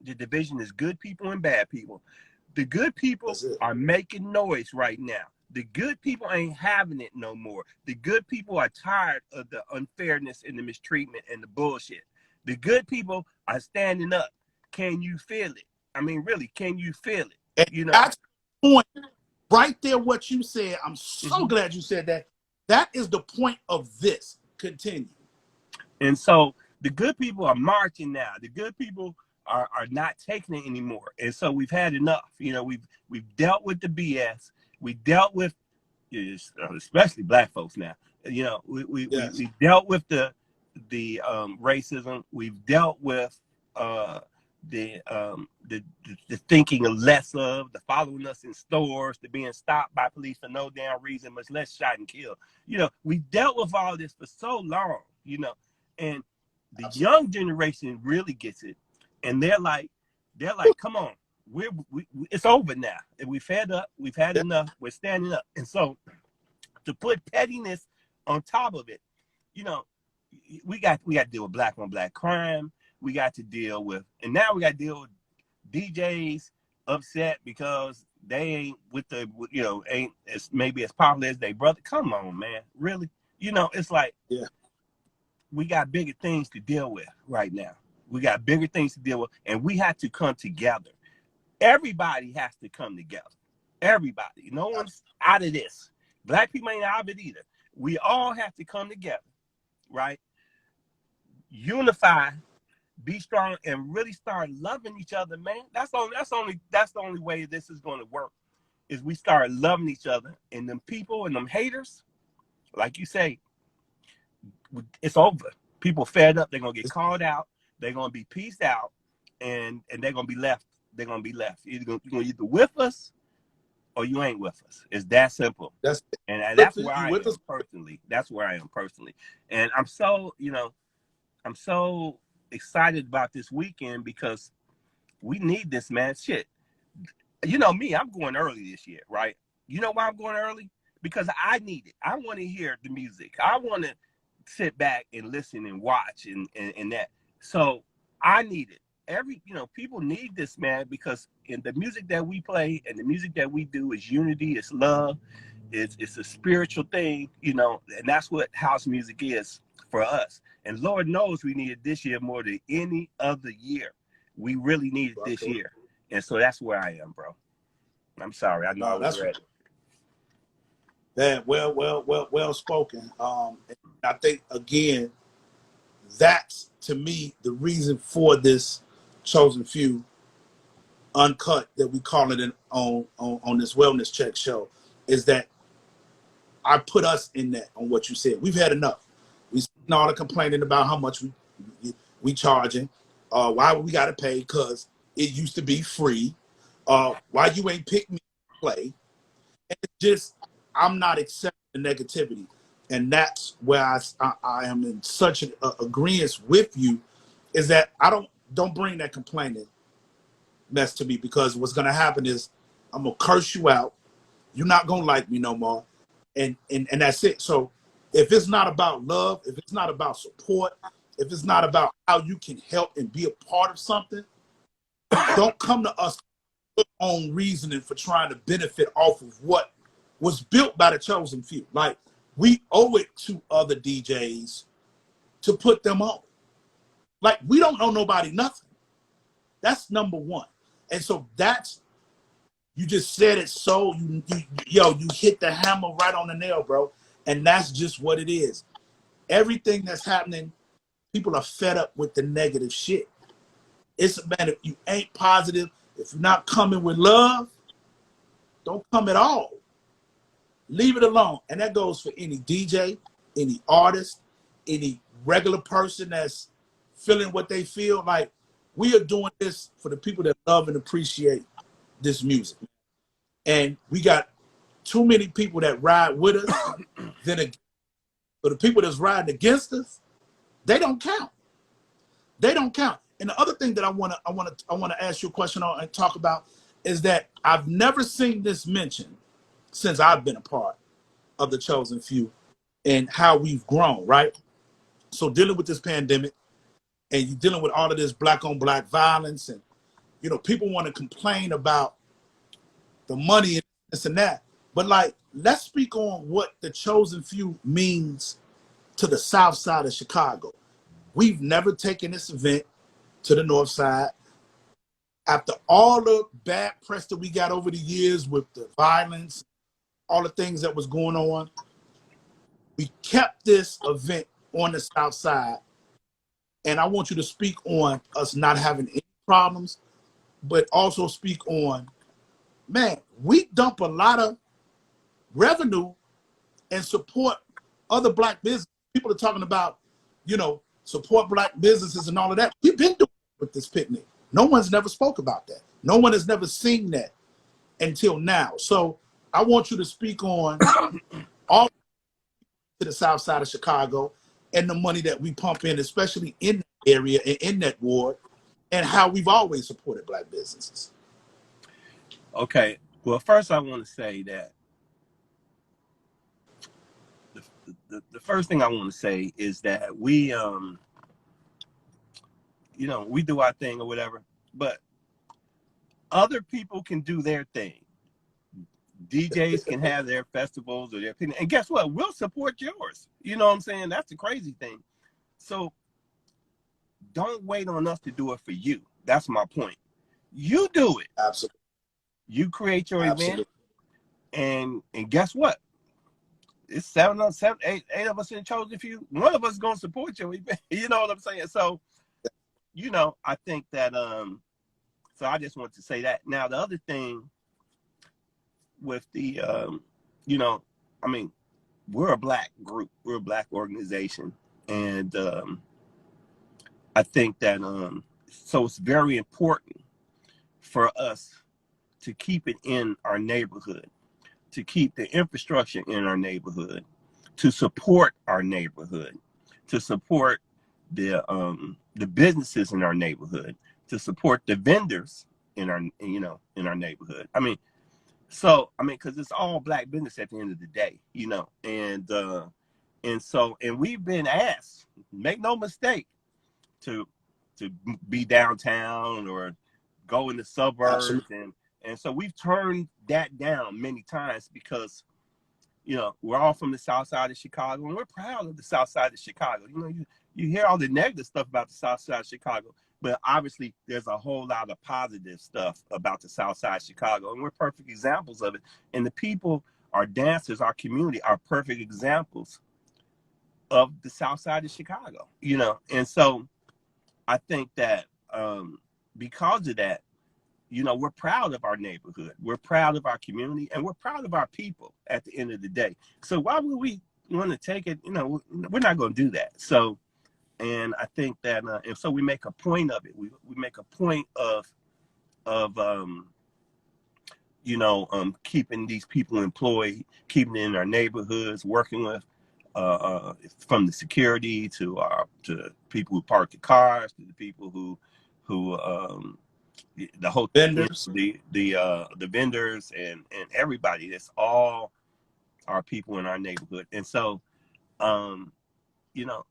the division is good people and bad people. The good people are making noise right now. The good people ain't having it no more. The good people are tired of the unfairness and the mistreatment and the bullshit. The good people are standing up. Can you feel it? I mean, really, can you feel it? And you know, that's the point right there. What you said, I'm so glad you said that. That is the point of this. Continue. And so the good people are marching now. The good people are not taking it anymore. And so we've had enough. You know, we've dealt with the BS. We dealt with, especially black folks now. You know, we dealt with the racism. We've dealt with the thinking of less of, the following us in stores, the being stopped by police for no damn reason, much less shot and killed. You know, we dealt with all this for so long, you know, and the young generation really gets it. And they're like, come on, we it's over now. And we fed up, we've had enough, we're standing up. And so to put pettiness on top of it, you know, we got to deal with black on black crime. We got to deal with, and now we got to deal with DJs upset because they ain't with the, you know, ain't as maybe as popular as they brother. Come on, man, really? You know, it's like, we got bigger things to deal with right now. We got bigger things to deal with, and we have to come together. Everybody has to come together. Everybody. No one's out of this. Black people ain't out of it either. We all have to come together, right? Unify, be strong, and really start loving each other, man. That's the only way this is going to work, is we start loving each other. And them people and them haters, like you say, it's over. People fed up. They're gonna get called out. They're gonna be pieced out, and they're gonna be left. They're gonna be left. You're gonna either with us or you ain't with us. It's that simple. That's where I am personally. That's where I am personally. And I'm so, you know, I'm so excited about this weekend because we need this, man. Shit. You know me, I'm going early this year, right? You know why I'm going early? Because I need it. I want to hear the music. I want to sit back and listen and watch and that. So I need it. People need this, man, because in the music that we play and the music that we do is unity, it's love, it's a spiritual thing, you know, and that's what house music is for us. And Lord knows we need it this year more than any other year. We really need it this year. And so that's where I am, bro. I'm sorry. I know I was ready. That well spoken. I think again, that's to me the reason for this Chosen Few Uncut that we call it on this Wellness Check show, is that I put us in that on what you said. We've had enough. We seen all the complaining about how much we charging, why we got to pay, because It used to be free. Why you ain't pick me to play? And it's just, I'm not accepting the negativity. And that's where I am in such an agreement with you, is that I don't bring that complaining mess to me, because what's gonna happen is I'm gonna curse you out. You're not gonna like me no more. And that's it. So if it's not about love, if it's not about support, if it's not about how you can help and be a part of something, don't come to us with your own reasoning for trying to benefit off of what was built by the chosen few. Like, we owe it to other DJs to put them on. Like, we don't owe nobody nothing. That's number one. And so that's, you just said it, so you hit the hammer right on the nail, bro. And that's just what it is. Everything that's happening, people are fed up with the negative shit. It's, man, if you ain't positive, if you're not coming with love, don't come at all. Leave it alone. And that goes for any DJ, any artist, any regular person that's feeling what they feel. Like, we are doing this for the people that love and appreciate this music. And we got too many people that ride with us. Then for the people that's riding against us, they don't count. They don't count. And the other thing that I want to ask you a question on and talk about is that I've never seen this mentioned since I've been a part of the chosen few and how we've grown, right? So dealing with this pandemic, and you're dealing with all of this black on black violence, and people want to complain about the money and this and that. But, like, let's speak on what the chosen few means to the south side of Chicago. We've never taken this event to the north side. After all the bad press that we got over the years with the violence, all the things that was going on, we kept this event on the south side. And I want you to speak on us not having any problems, but also speak on, man, we dump a lot of revenue and support other black businesses. People are talking about, support black businesses and all of that. We've been doing it with this picnic. No one's never spoke about that. No one has never seen that until now. So I want you to speak on all to the south side of Chicago and the money that we pump in, especially in that area and in that ward, and how we've always supported black businesses. Okay. Well, first I want to say that the first thing I want to say is that we we do our thing or whatever, but other people can do their thing. DJs can have their festivals or their opinion, and guess what? We'll support yours. You know what I'm saying? That's the crazy thing. So don't wait on us to do it for you. That's my point. You do it. Absolutely. You create your Absolutely. event, and guess what? It's eight of us in the chosen few. One of us is gonna support your event. You know what I'm saying? So, I think that so I just want to say that. Now the other thing with the we're a black group, we're a black organization, and I think that so it's very important for us to keep it in our neighborhood, to keep the infrastructure in our neighborhood, to support our neighborhood, to support the businesses in our neighborhood, to support the vendors in our neighborhood. Because it's all black business at the end of the day, and we've been asked, make no mistake, to be downtown or go in the suburbs. Absolutely. And so we've turned that down many times because, we're all from the south side of Chicago, and we're proud of the south side of Chicago. You hear all the negative stuff about the south side of Chicago, but obviously there's a whole lot of positive stuff about the south side of Chicago, and we're perfect examples of it. And the people, our dancers, our community are perfect examples of the south side of Chicago, And so I think that because of that, we're proud of our neighborhood, we're proud of our community, and we're proud of our people at the end of the day. So why would we want to take it? We're not going to do that. So, and I think that, and so we make a point of it. We make a point of of keeping these people employed, keeping them in our neighborhoods, working with from the security to people who park the cars, to the people who the whole Vendors. the vendors and everybody. That's all our people in our neighborhood. And so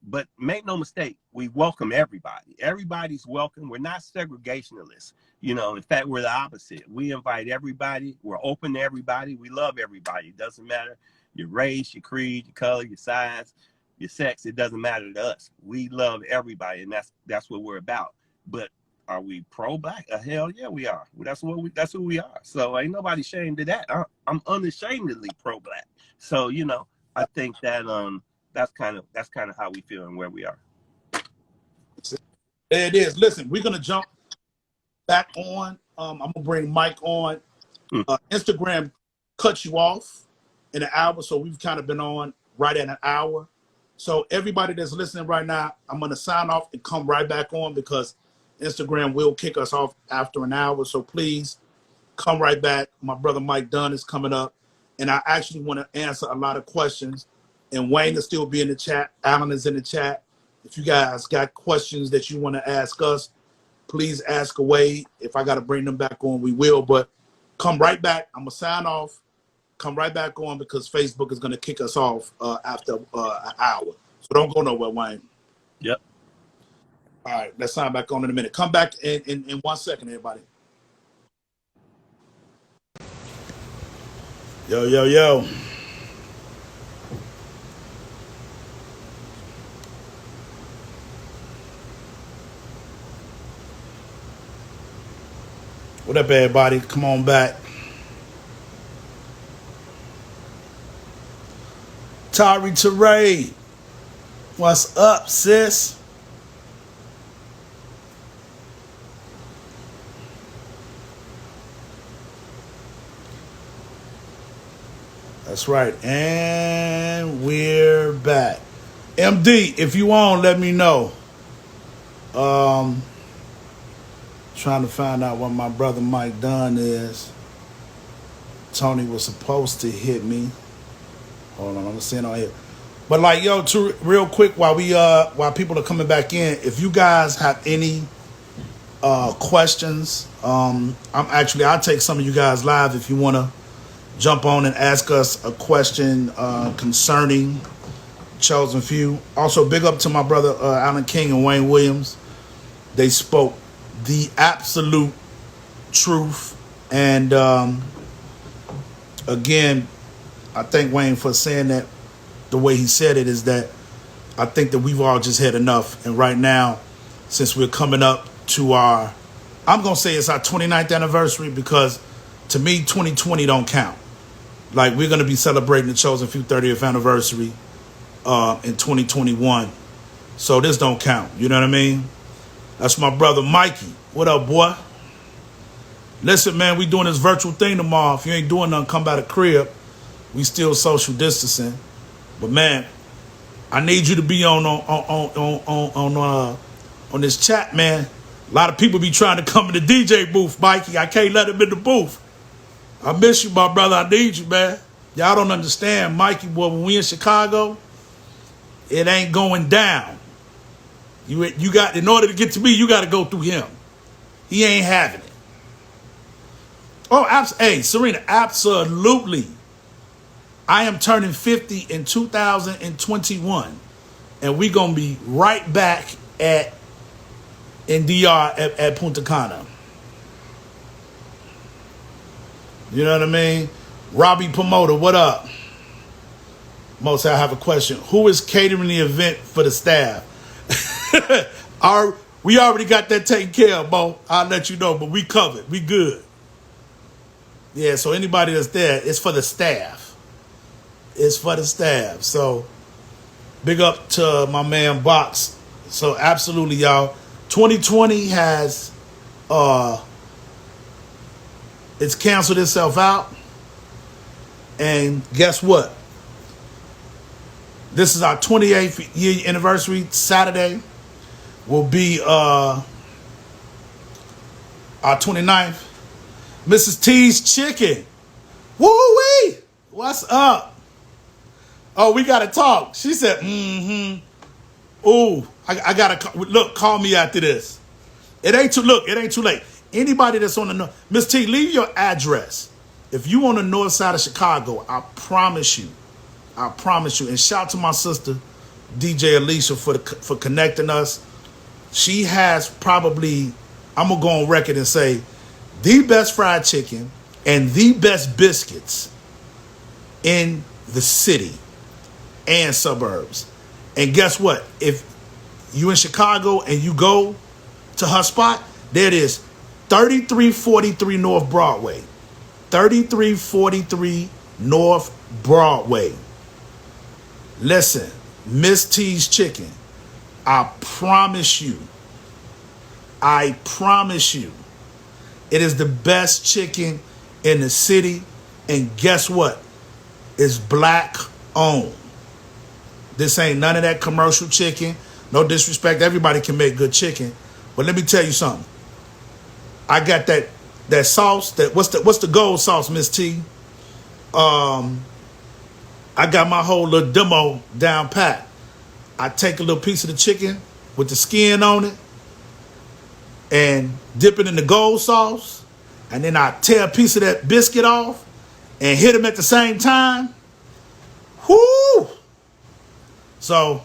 but make no mistake, we welcome everybody. Everybody's welcome. We're not segregationalists. In fact, we're the opposite. We invite everybody. We're open to everybody. We love everybody. It doesn't matter your race, your creed, your color, your size, your sex. It doesn't matter to us. We love everybody, and that's what we're about. But are we pro-black? Hell yeah, we are. That's who we are. So ain't nobody ashamed of that. I'm unashamedly pro-black. So I think that that's kind of how we feel and where we are. There it is. Listen, we're gonna jump back on. I'm gonna bring Mike on. Instagram cuts you off in an hour, so we've kind of been on right at an hour. So everybody that's listening right now, I'm gonna sign off and come right back on because Instagram will kick us off after an hour. So please come right back. My brother Mike Dunn is coming up, and I actually want to answer a lot of questions. And Wayne will still be in the chat. Alan is in the chat. If you guys got questions that you want to ask us, please ask away. If I got to bring them back on, we will. But come right back. I'm going to sign off. Come right back on because Facebook is going to kick us off after an hour. So don't go nowhere, Wayne. Yep. All right. Let's sign back on in a minute. Come back in 1 second, everybody. Yo, yo, yo. What up, everybody? Come on back. Tari Teray. What's up, sis? That's right. And we're back. MD, if you on, let me know. Trying to find out what my brother Mike Dunn is. Tony was supposed to hit me. Hold on, I'm seeing on here. But like, yo, real quick while people are coming back in, if you guys have any questions, I'll take some of you guys live if you want to jump on and ask us a question concerning Chosen Few. Also, big up to my brother Alan King and Wayne Williams. They spoke the absolute truth. And again, I thank Wayne for saying that the way he said it is that I think that we've all just had enough. And right now, since we're coming up to I'm going to say it's our 29th anniversary because to me, 2020 don't count. Like, we're going to be celebrating the Chosen Few 30th anniversary in 2021. So this don't count. You know what I mean? That's my brother Mikey. What up, boy? Listen, man, we doing this virtual thing tomorrow. If you ain't doing nothing, come by the crib. We still social distancing. But man, I need you to be on this chat, man. A lot of people be trying to come in the DJ booth, Mikey. I can't let them in the booth. I miss you, my brother. I need you, man. Y'all don't understand, Mikey, boy, when we in Chicago, it ain't going down. You got, in order to get to me, you got to go through him. He ain't having it. Oh, hey, Serena, absolutely. I am turning 50 in 2021, and we gonna be right back in DR at Punta Cana. You know what I mean? Robbie Promoter, what up? Most, I have a question. Who is catering the event for the staff? We already got that taken care of, Mo. I'll let you know, but we covered. We good. Yeah, so anybody that's there, it's for the staff. It's for the staff. So big up to my man Box. So absolutely, y'all. 2020 has it's canceled itself out. And guess what? This is our 28th year anniversary. Saturday will be 29th. Mrs. T's Chicken. Woo-wee! What's up? Oh, we got to talk. She said, Ooh, I got to, look, call me after this. It ain't too late. Anybody that's on the north, Miss T, leave your address. If you on the north side of Chicago, I promise you. And shout to my sister, DJ Alicia, for connecting us. She has probably, I'm going to go on record and say, the best fried chicken and the best biscuits in the city and suburbs. And guess what? If you in Chicago and you go to her spot, there it is, 3343 North Broadway. 3343 North Broadway. Listen, Miss T's Chicken, I promise you, it is the best chicken in the city. And guess what? It's black owned. This ain't none of that commercial chicken. No disrespect. Everybody can make good chicken. But let me tell you something. I got that sauce. What's the gold sauce, Miss T? I got my whole little demo down pat. I take a little piece of the chicken with the skin on it and dip it in the gold sauce. And then I tear a piece of that biscuit off and hit them at the same time. Whoo! So,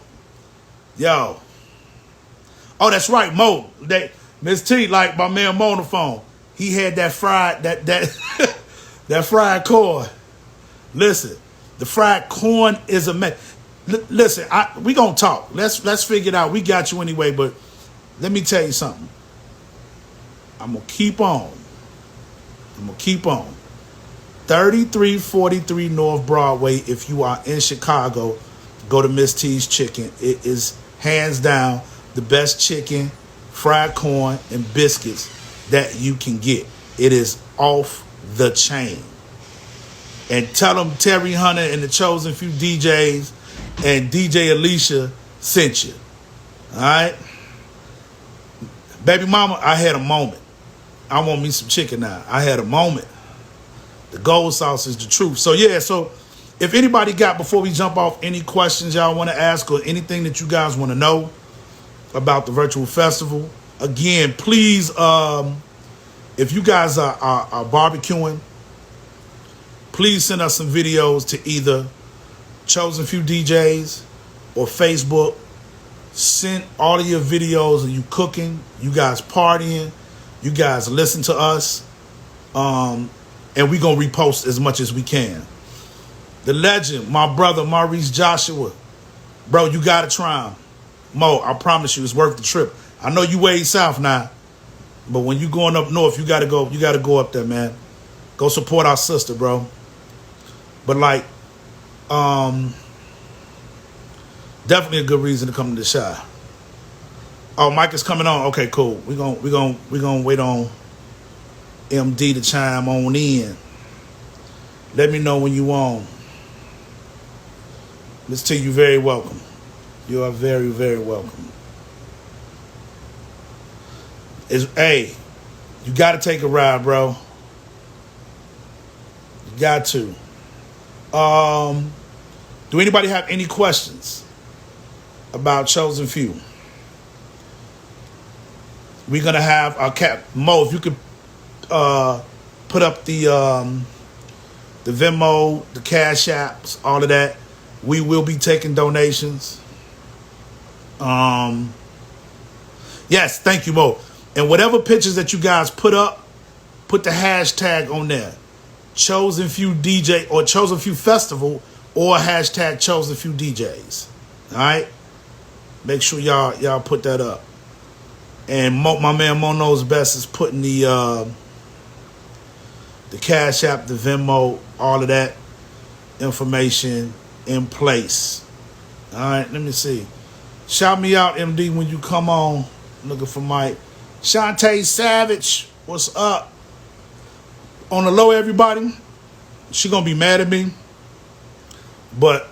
yo. Oh, that's right, Mo. Miss T, like my man Mo on the phone. He had that fried, that fried corn. Listen, the fried corn is amazing. Listen, we gonna talk. Let's figure it out. We got you anyway, but let me tell you something. I'm gonna keep on. 3343 North Broadway. If you are in Chicago, go to Miss T's Chicken. It is hands down the best chicken, fried corn, and biscuits that you can get. It is off the chain. And tell them Terry Hunter and the Chosen Few DJs and DJ Alicia sent you. All right? Baby mama, I had a moment. I want me some chicken now. I had a moment. The gold sauce is the truth. So, yeah, so if anybody got, before we jump off, any questions y'all want to ask or anything that you guys want to know about the virtual festival, again, please, if you guys are barbecuing, please send us some videos to either Chosen Few DJs or Facebook. Send all of your videos of you cooking, you guys partying, you guys listen to us, and we gonna repost as much as we can. The legend, my brother Maurice Joshua, bro, you gotta try him. Mo, I promise you, it's worth the trip. I know you way south now, but when you going up north, you gotta go up there, man. Go support our sister, bro. But like, definitely a good reason to come to the Chi. Oh, Mike is coming on. Okay, cool. We gonna wait on MD to chime on in. Let me know when you on. Miss T, you very welcome. You are very, very welcome. Hey, you got to take a ride, bro. You got to. Do anybody have any questions about Chosen Few? We're gonna have our Mo. If you could put up the Venmo, the Cash Apps, all of that. We will be taking donations. Yes, thank you, Mo. And whatever pictures that you guys put up, put the hashtag on there. Chosen Few DJ or Chosen Few Festival or hashtag Chosen Few DJs. All right? Make sure y'all put that up. And my man Mo Knows Best is putting the Cash App, the Venmo, all of that information in place. All right, let me see. Shout me out, MD, when you come on. I'm looking for Mike. Shantae Savage, what's up? On the low, everybody. She gonna be mad at me. But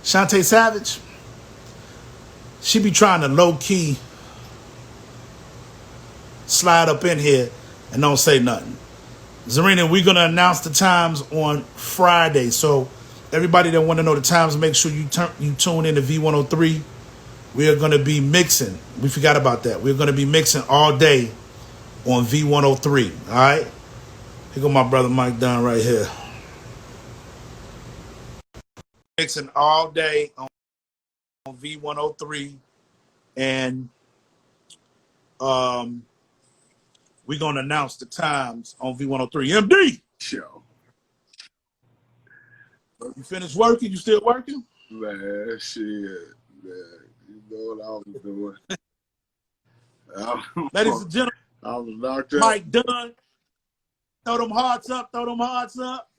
Shantae Savage, she be trying to low-key slide up in here and don't say nothing. Zarina, we're gonna announce the times on Friday. So everybody that want to know the times, make sure you tune in to V103. We are gonna be mixing. We forgot about that. We're gonna be mixing all day on V103. All right. Here go my brother Mike Dunn right here. Mixing all day on V103, and we're gonna announce the times on V103. MD, Show. you finished working? You still working? Man, shit. Man, you know what I was doing. Ladies and gentlemen, I was knocked out. Mike Dunn. Throw them hearts up. Throw them hearts up.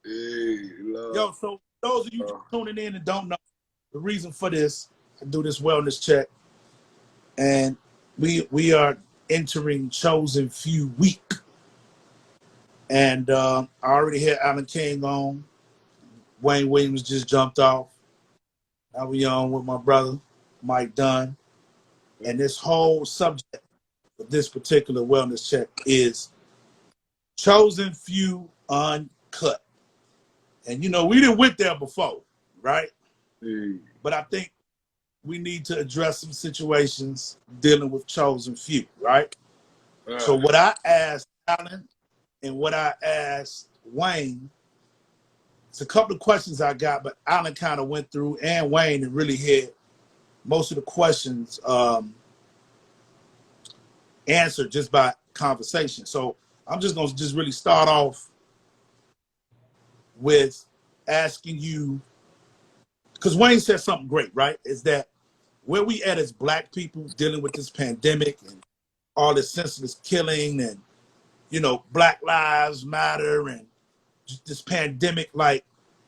Hey, love. Yo, so those of you tuning in and don't know, the reason for this, I do this wellness check, and we are entering Chosen Few week. And I already had Alan King on. Wayne Williams just jumped off. Now we on with my brother, Mike Dunn. And this whole subject of this particular wellness check is Chosen Few Uncut. And you know, we didn't went there before, right? Hey. But I think we need to address some situations dealing with Chosen Few, right? So what I asked Alan and what I asked Wayne, it's a couple of questions I got, but Alan kind of went through, and Wayne, and really had most of the questions answered just by conversation. So I'm just going to just really start off with asking you, because Wayne said something great, right? Is that where we at as Black people dealing with this pandemic and all this senseless killing and, you know, Black Lives Matter and just this pandemic, like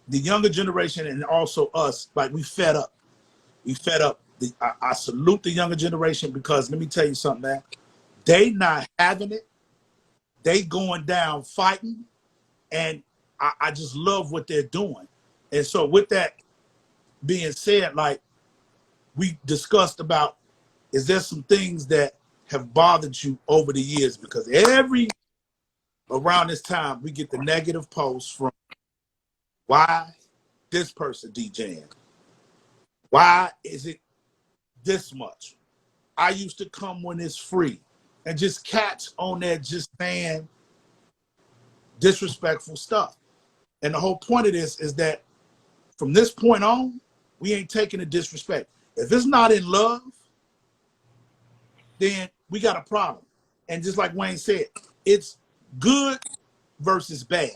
the younger generation and also us, like we fed up. We fed up. I salute the younger generation because let me tell you something, man. They not having it. They going down fighting, and I just love what they're doing. And so with that being said, like we discussed about, is there some things that have bothered you over the years? Because around this time, we get the negative posts from why this person DJing? Why is it this much? I used to come when it's free. And just cats on there just saying disrespectful stuff. And the whole point of this is that from this point on, we ain't taking the disrespect. If it's not in love, then we got a problem. And just like Wayne said, it's good versus bad.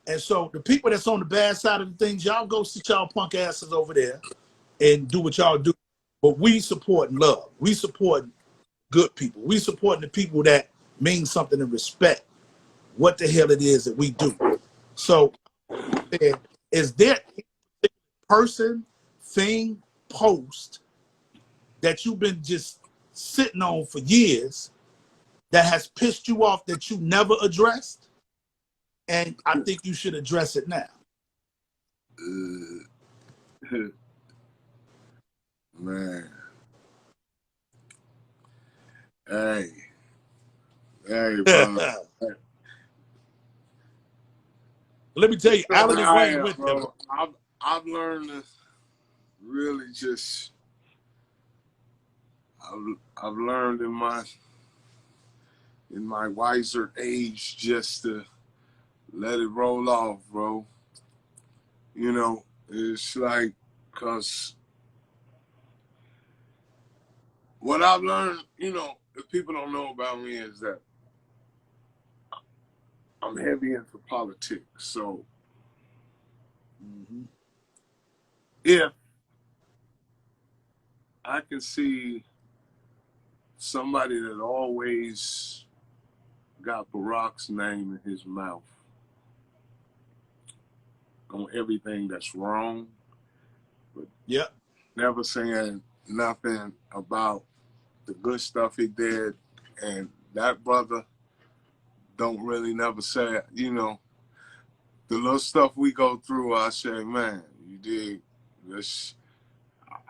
And so the people that's on the bad side of the things, y'all go sit y'all punk asses over there and do what y'all do. But we support love. We support good people. We supporting the people that mean something and respect what the hell it is that we do. So is there a person, thing, post that you've been just sitting on for years that has pissed you off that you never addressed? And I think you should address it now. Man. Hey, brother. Let me tell you, Alan is right with them. I've learned to really just. I've learned in my wiser age just to let it roll off, bro. You know, it's like, cause what I've learned, you know, if people don't know about me is that I'm heavy into politics. So if I can see somebody that always got Barack's name in his mouth on everything that's wrong, but never saying nothing about the good stuff he did, and that brother don't really never say, you know, the little stuff we go through, I say, man, you did this.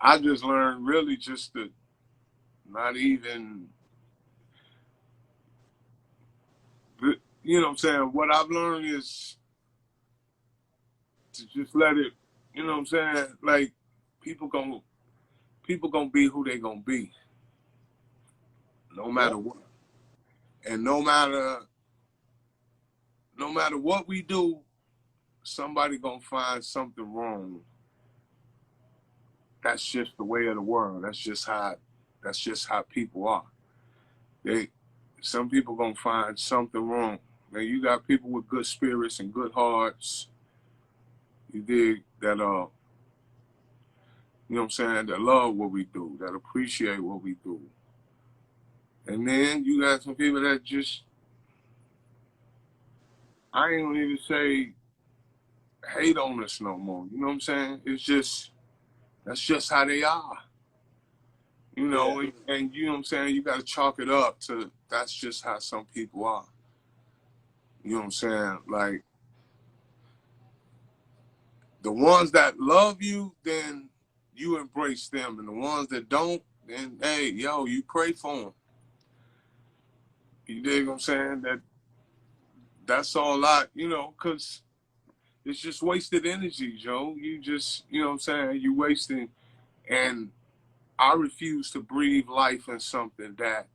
I just learned really just to not even you know what I'm saying, what I've learned is to just let it, you know what I'm saying, like people gonna be who they gonna be, no matter what. And no matter what we do, somebody gonna find something wrong. That's just the way of the world. That's just how people are. Some people gonna find something wrong. Man, you got people with good spirits and good hearts. You dig that you know what I'm saying, that love what we do, that appreciate what we do. And then you got some people that just, I ain't gonna even say hate on us no more. You know what I'm saying? It's just, that's just how they are. You know, and you know what I'm saying? You gotta chalk it up to, that's just how some people are. You know what I'm saying? Like, the ones that love you, then you embrace them. And the ones that don't, then, hey, yo, you pray for them. You dig what I'm saying? That's all you know, because it's just wasted energy, Joe. You just, you know what I'm saying? You wasting. And I refuse to breathe life in something that,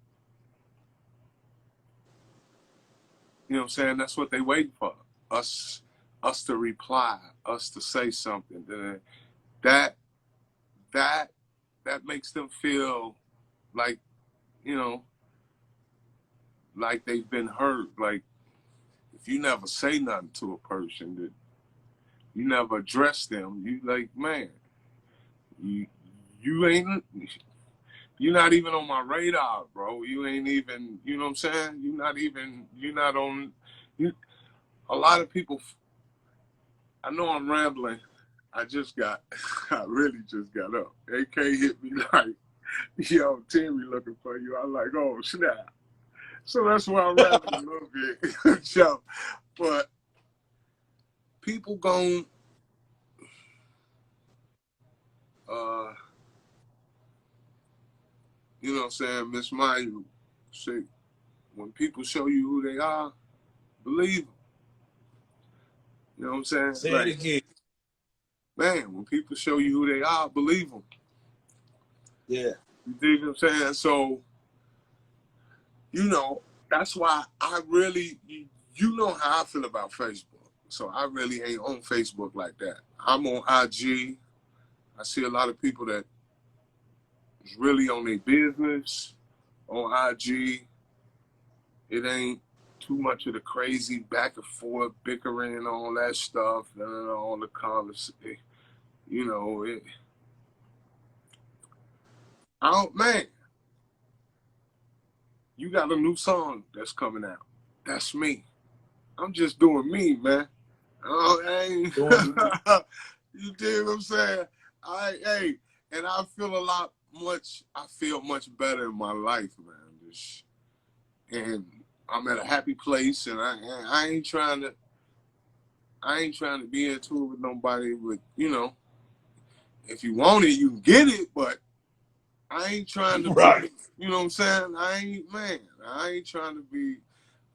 you know what I'm saying? That's what they wait for. Us to reply, us to say something. That makes them feel like, you know, like they've been hurt. Like, if you never say nothing to a person, that you never address them, you like, man, you ain't, you're not even on my radar, bro. You ain't even, you know what I'm saying? You're not on, a lot of people, I know I'm rambling. I really just got up. AK hit me like, yo, Terry looking for you. I'm like, oh, snap. So that's why I'm rambling a little bit. So, but people gon' you know what I'm saying, Miss Maya say, when people show you who they are, believe them. You know what I'm saying? Say like, it again. Man, when people show you who they are, believe them. Yeah. You dig what I'm saying? So, you know, that's why I really, you know how I feel about Facebook. So I really ain't on Facebook like that. I'm on IG. I see a lot of people that is really on their business on IG. It ain't too much of the crazy back and forth bickering and all that stuff and all the conversation. You know, man, you got a new song that's coming out. That's me. I'm just doing me, man. Oh, hey. You dig what I'm saying? And I feel much better in my life, man. And I'm at a happy place, and I ain't trying to be into it with nobody. But you know, if you want it, you can get it. But I ain't trying to be, you know what I'm saying? I ain't trying to be.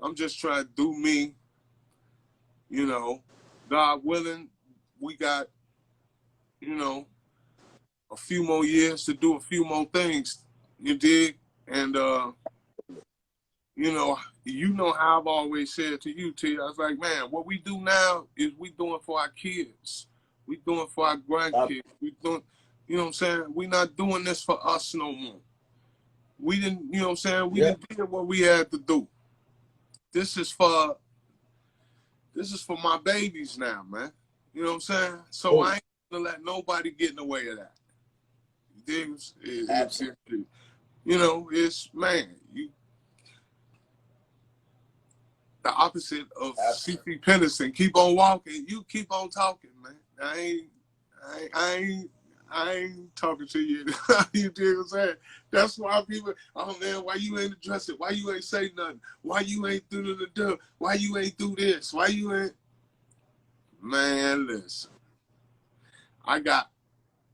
I'm just trying to do me. You know, God willing, we got, you know, a few more years to do a few more things. You dig? And you know how I've always said to you, T, I was like, man, what we do now is we doing for our kids. We doing for our grandkids. We doing, you know what I'm saying? We not doing this for us no more. We didn't, you know what I'm saying? We didn't do what we had to do. This is for my babies now, man. You know what I'm saying? So I ain't gonna let nobody get in the way of that. You know, it's, man, the opposite of C.P. Pennison. Keep on walking. You keep on talking, man. I ain't talking to you. You dig what I'm saying? That's why people, oh man, why you ain't address it? Why you ain't say nothing? Why you ain't do? Why you ain't do this? Why you ain't? Man, listen. I got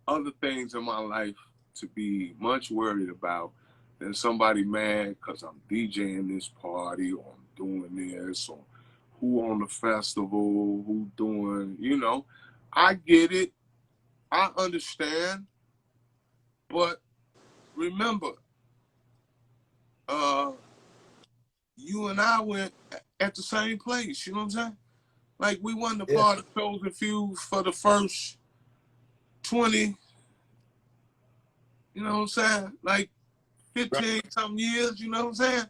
other things in my life to be much worried about than somebody mad because I'm DJing this party or I'm doing this or who on the festival, who doing, you know. I get it. I understand. But remember, you and I went at the same place, you know what I'm saying? Like, we wasn't a part of Chosen Few for the first 20, you know what I'm saying? Like 15 something years, you know what I'm saying?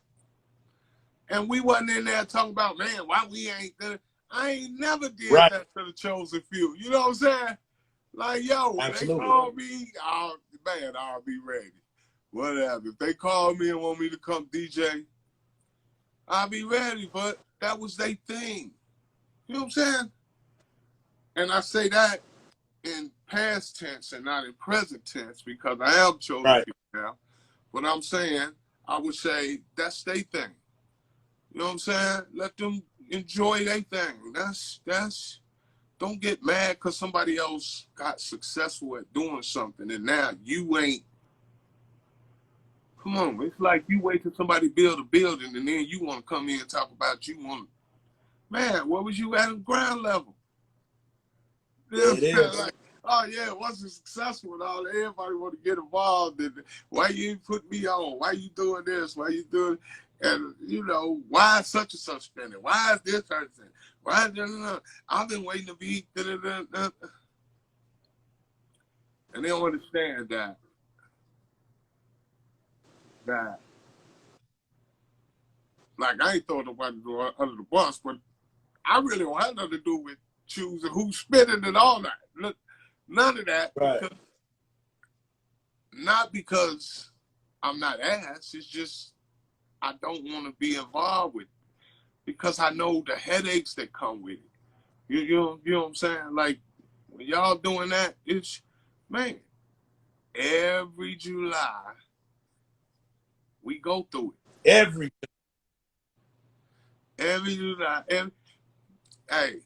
And we wasn't in there talking about, man, why we ain't there. I ain't never did that to the Chosen Few. You know what I'm saying? Like, yo, when they call me, man, I'll be ready. Whatever. If they call me and want me to come DJ, I'll be ready. But that was their thing. You know what I'm saying? And I say that in past tense and not in present tense because I am Chosen Few now. But I'm saying, I would say that's their thing. You know what I'm saying? Let them enjoy their thing. That's don't get mad because somebody else got successful at doing something and now you ain't. Come on, it's like you wait till somebody build a building and then you want to come in and talk about you want. Man, where was you at the ground level? It is. Like, oh yeah, it wasn't successful and all. Everybody want to get involved in it. Why you ain't put me on? Why you doing this? Why you doing? And you know, why is such and such spending? Why is this person? Why? I've been waiting to be. And they don't understand that. Like, I ain't throwing nobody under the bus, but I really don't have nothing to do with choosing who's spending and all that. None of that. Right. Not because I'm not asked. It's just I don't want to be involved with it because I know the headaches that come with it. You know what I'm saying? Like, when y'all doing that, it's, man, every July, we go through it. Every July. Hey,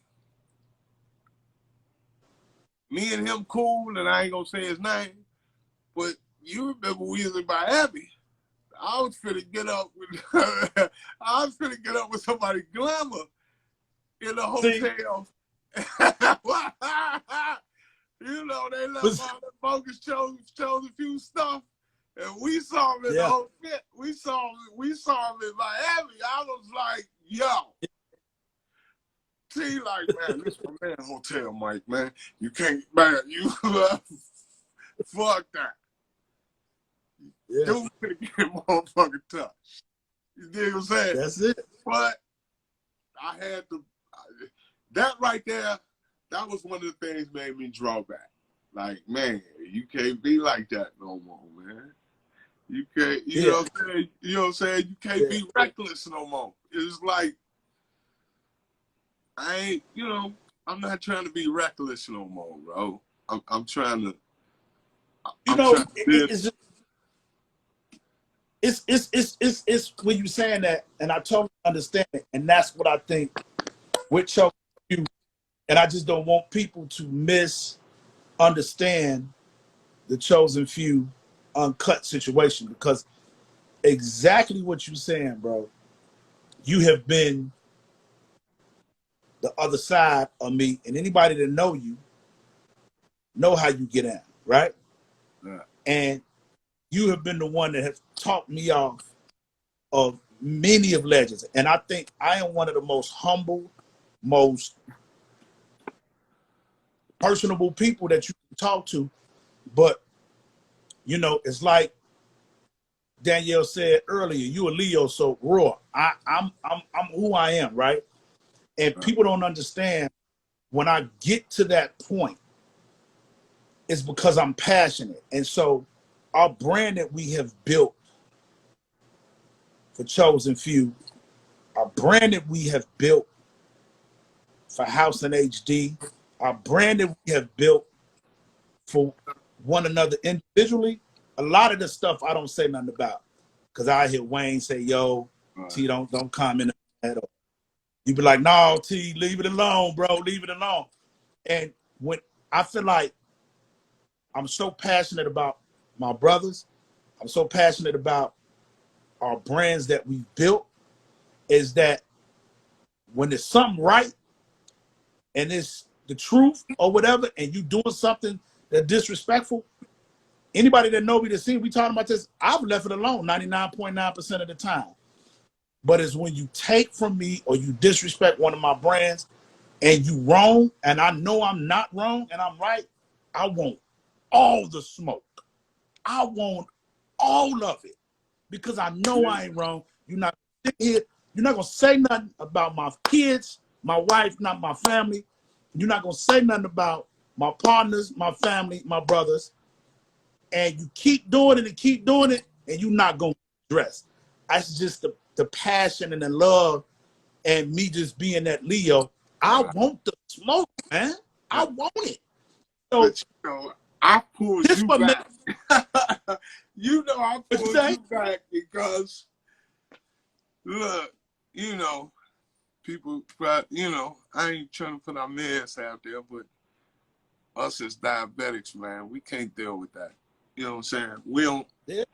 me and him cool, and I ain't gonna say his name, but you remember we was in Miami. I was finna get up with somebody glamour in a hotel. You know, they left all the focus chose a few stuff, and we saw him in the hotel. We saw him in Miami. I was like, yo. T like, man, this my man hotel, Mike, man. You can't, man, you fuck that. Yeah. Dude gonna get motherfucking touch. You dig what I'm saying? That's it. But I had to, that right there, that was one of the things made me draw back. Like, man, you can't be like that no more, man. You can't, you know what I'm saying? You know what I'm saying? You can't be reckless no more. It's like, I ain't, you know, I'm not trying to be reckless no more, bro. I'm trying to, you know, it's just, it's when you saying that, and I totally understand it, and that's what I think with Chosen Few, and I just don't want people to misunderstand the Chosen Few uncut situation because exactly what you're saying, bro. You have been the other side of me, and anybody that know you know how you get out, right? Yeah. And you have been the one that has taught me off of many of legends. And I think I am one of the most humble, most personable people that you can talk to. But, you know, it's like Danielle said earlier, you a Leo, so raw. I'm who I am, right? And people don't understand when I get to that point, it's because I'm passionate. And so our brand that we have built for Chosen Few, our brand that we have built for House and HD, our brand that we have built for one another individually, a lot of the stuff I don't say nothing about. Because I hear Wayne say, yo, T, don't comment on that. You be like, no, T, leave it alone, bro, leave it alone. And when I feel like I'm so passionate about my brothers, I'm so passionate about our brands that we've built, is that when there's something right and it's the truth or whatever, and you doing something that's disrespectful, anybody that know me that see we talking about this, I've left it alone 99.9% of the time. But it's when you take from me or you disrespect one of my brands and you wrong, and I know I'm not wrong and I'm right, I want all the smoke. I want all of it because I know I ain't wrong. You're not here. You're not gonna say nothing about my kids, my wife, not my family. You're not gonna say nothing about my partners, my family, my brothers. And you keep doing it, and you're not gonna address. That's just the passion and the love, and me just being that Leo. I want the smoke, man. I want it. So, but you know, I pulled you back. You know, I pulled you back because, look, you know, people, you know, I ain't trying to put our meds out there, but us as diabetics, man, we can't deal with that. You know what I'm saying? We don't, you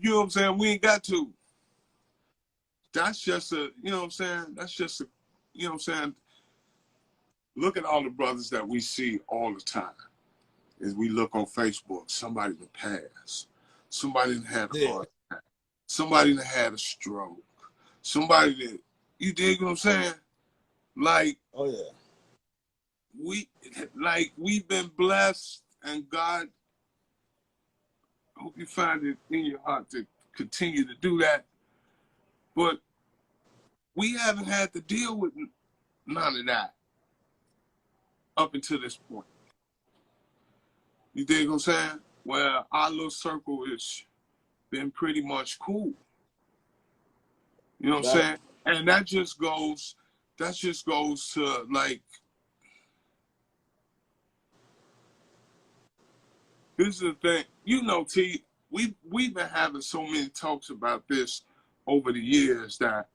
know what I'm saying? We ain't got to. That's just a, you know what I'm saying? That's just a, you know what I'm saying? Look at all the brothers that we see all the time. As we look on Facebook, somebody that passed, somebody that had a heart attack, somebody that had a stroke, somebody that, you dig what I'm saying? Like, oh yeah, we've been blessed, and God, I hope you find it in your heart to continue to do that. But we haven't had to deal with none of that up until this point. You dig what I'm saying? Well, our little circle has been pretty much cool. You know what I'm saying? And that just goes to like, this is the thing. You know, T, we've been having so many talks about this over the years that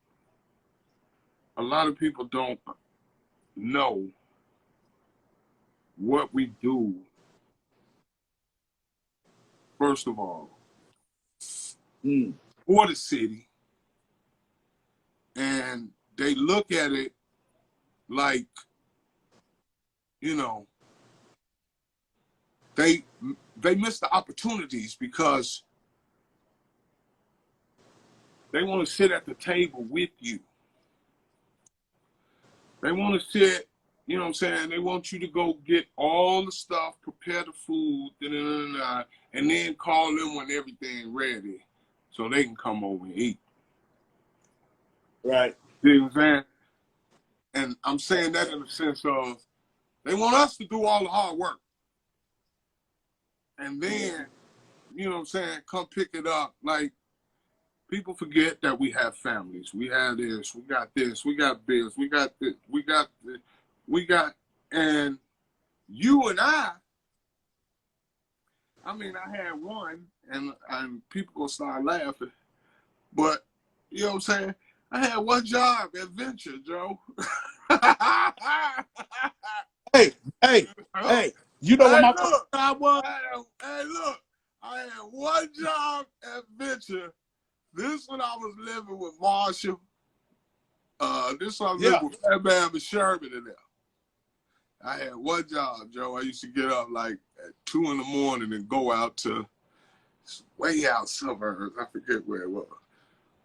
a lot of people don't know what we do, first of all, for the city. And they look at it like, you know, they miss the opportunities because they want to sit at the table with you. They want to sit, you know what I'm saying? They want you to go get all the stuff, prepare the food, and then call them when everything's ready so they can come over and eat. Right. You know what I'm saying? And I'm saying that in the sense of they want us to do all the hard work. And then, you know what I'm saying, come pick it up. Like, people forget that we have families. We have this, we got bills, we got this, and you and I mean, I had one, and people gonna start laughing, but, you know what I'm saying? I had one job at Venture, Joe. Hey, you know what my job was? Hey, look, I had one job at Venture. This when I was living with Marshall. This when I was living with Fat Bam and Sherman in there. I had one job, Joe. I used to get up like at 2 in the morning and go out to way out suburbs. I forget where it was.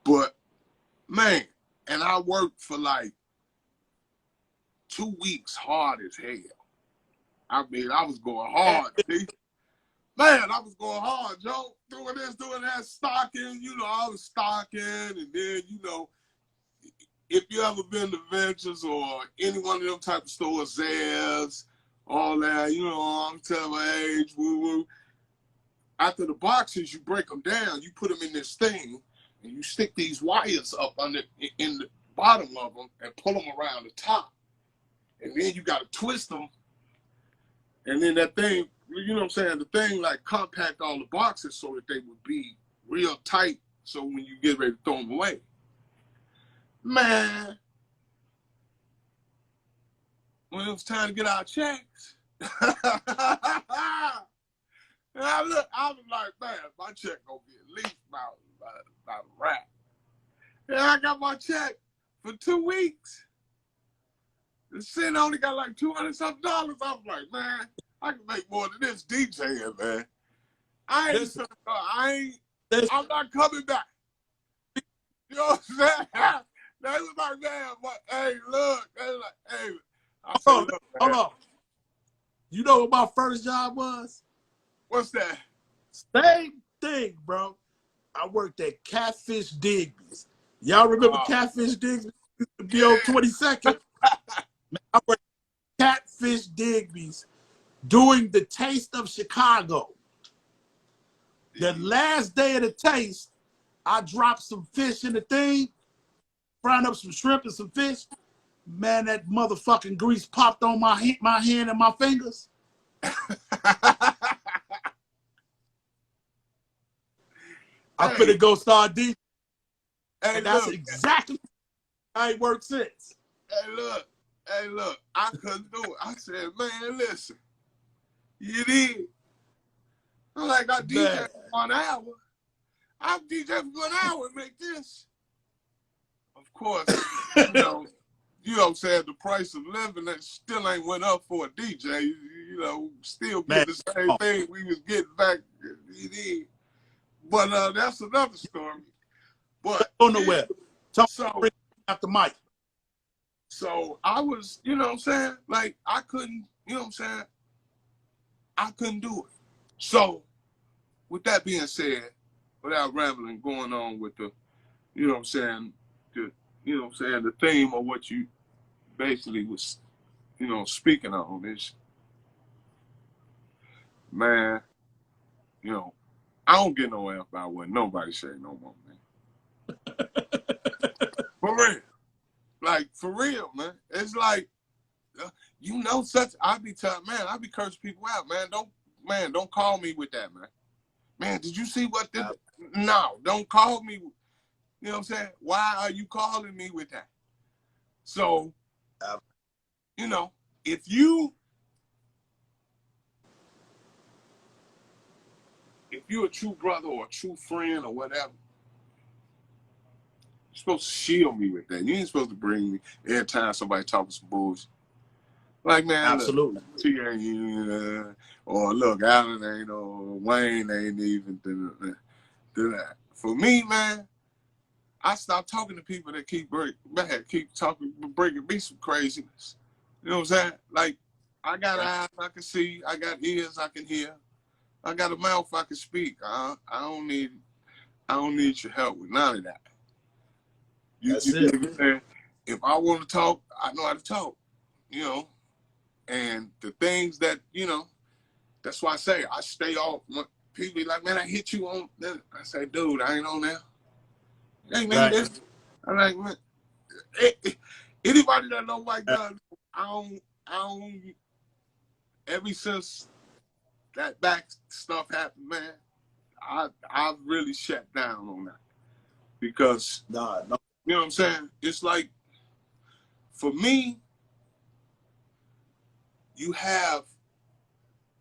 But, man, and I worked for like 2 weeks hard as hell. I mean, I was going hard, see? Man, I was going hard, Joe. Doing this, doing that, stocking, you know, I was stocking, and then, you know, if you ever been to Ventures or any one of them type of stores, Zales, all that, you know, I'm telling my age, woo-woo. After the boxes, you break them down, you put them in this thing, and you stick these wires up in the bottom of them and pull them around the top. And then you got to twist them. And then that thing, you know what I'm saying, the thing like compact all the boxes so that they would be real tight so when you get ready to throw them away. Man, when it was time to get our checks, and I was like, man, my check gonna be at least about a rack. And I got my check for 2 weeks. The shit only got like $200 something. I was like, man, I can make more than this DJing, man. I'm not coming back. You know what I'm saying? They was like, man, but hey, look. They was like, hey. I said, hold on. You know what my first job was? What's that? Same thing, bro. I worked at Catfish Digby's. Y'all remember Catfish Digby's? Used to be on 22nd. I worked at Catfish Digby's doing the Taste of Chicago. The last day of the taste, I dropped some fish in the thing, frying up some shrimp and some fish. Man, that motherfucking grease popped on my hand and my fingers. I couldn't go start deep. And that's exactly how it worked since. Hey, look, I couldn't do it. I said, man, listen, you did. I'm like, I DJ for 1 hour. I DJ for 1 hour and make this. Of course, you know what I'm saying, the price of living that still ain't went up for a DJ. You know, still get the same thing we was getting back. But that's another story. But on the web. Talk at the mic. So I was, you know what I'm saying? Like I couldn't, you know what I'm saying? I couldn't do it. So with that being said, without rambling, going on with the, you know what I'm saying, the theme of what you basically was, you know, speaking on is, man, you know, I don't get no F about what nobody say no more, man. For real. Like, for real, man. It's like, you know, I be cursing people out, man. Don't call me with that, man. Man, did you see what this? No, don't call me. You know what I'm saying? Why are you calling me with that? So, you know, if you're a true brother or a true friend or whatever, you're supposed to shield me with that. You ain't supposed to bring me every time somebody talking some bullshit. Like, man, absolutely. Look, or look, Allen ain't, or Wayne ain't even do that. For me, man, I stopped talking to people that keep bringing me some craziness. You know what I'm saying? Like, I got eyes I can see, I got ears I can hear, I got a mouth I can speak. I don't need your help with none of that. That's it. If I want to talk, I know how to talk. You know, and the things that, you know, that's why I say I stay off. People be like, man, I hit you on that. I say, dude, I ain't on there. Hey, man, I'm like, man, anybody that know Mike Dunn, I don't, ever since that back stuff happened, man, I've really shut down on that. Because, you know what I'm saying? It's like, for me, you have,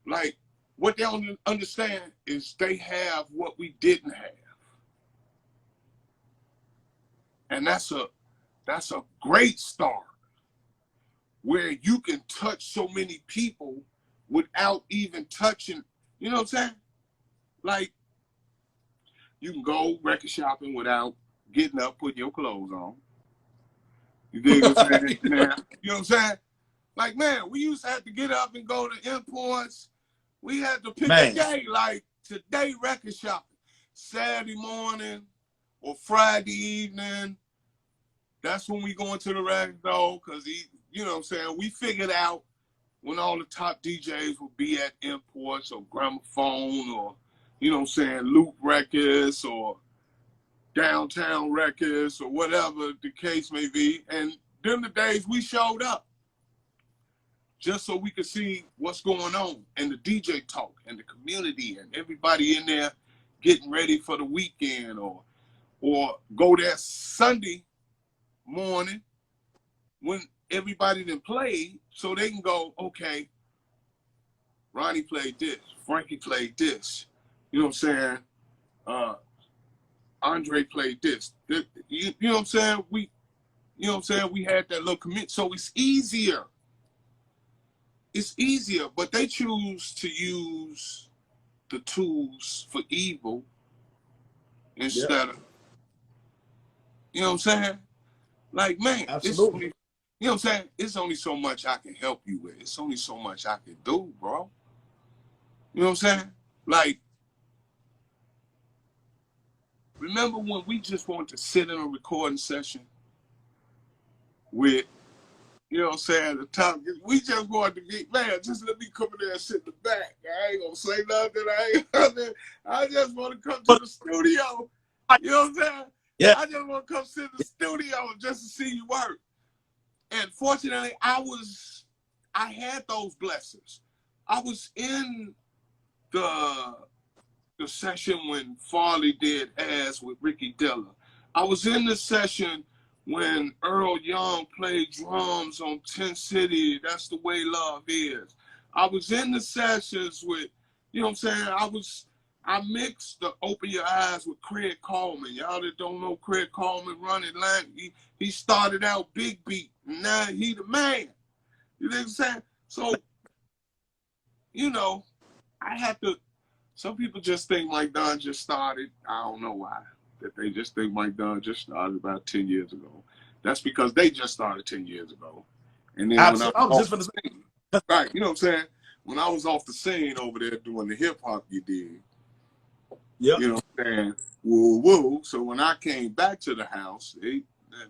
like, what they don't understand is they have what we didn't have. And that's a great start, where you can touch so many people without even touching, you know what I'm saying? Like, you can go record shopping without getting up, putting your clothes on. You dig what I'm saying? Now, you know what I'm saying? Like, man, we used to have to get up and go to imports. We had to pick a day, like today record shopping, Saturday morning or Friday evening. That's when we go into the record store, because you know what I'm saying, we figured out when all the top DJs would be at imports or Gramophone or, you know what I'm saying, Loop Records or Downtown Records or whatever the case may be. And them the days we showed up just so we could see what's going on and the DJ talk and the community and everybody in there getting ready for the weekend, or go there Sunday morning when everybody done played, so they can go, okay, Ronnie played this, Frankie played this, you know what I'm saying? Andre played this. You know what I'm saying? You know what I'm saying? We had that little commit, so it's easier. It's easier, but they choose to use the tools for evil instead of, you know what I'm saying? Like, man, Absolutely. you know what I'm saying? It's only so much I can help you with. It's only so much I can do, bro. You know what I'm saying? Like, remember when we just wanted to sit in a recording session with, you know what I'm saying, the top, we just wanted to be, man, just let me come in there and sit in the back. I ain't gonna say nothing. I just want to come to the studio. You know what I'm saying? Yeah. I just want to come sit in the studio just to see you work. And fortunately, I had those blessings. I was in the session when Farley did Ass with Ricky Dilla. I was in the session when Earl Young played drums on 10 City, That's the Way Love Is. I was in the sessions with, you know what I'm saying? I mixed the Open Your Eyes with Craig Coleman. Y'all that don't know Craig Coleman, run Atlanta. He started out Big Beat, and now he the man. You know what I'm saying? So, you know, I had to, some people just think Mike Dunn just started. I don't know why. That they just think Mike Dunn just started about 10 years ago. That's because they just started 10 years ago. And then when I was just scene, right, you know what I'm saying? When I was off the scene over there doing the hip hop you did, you know what I'm saying? Woo woo. So when I came back to the house,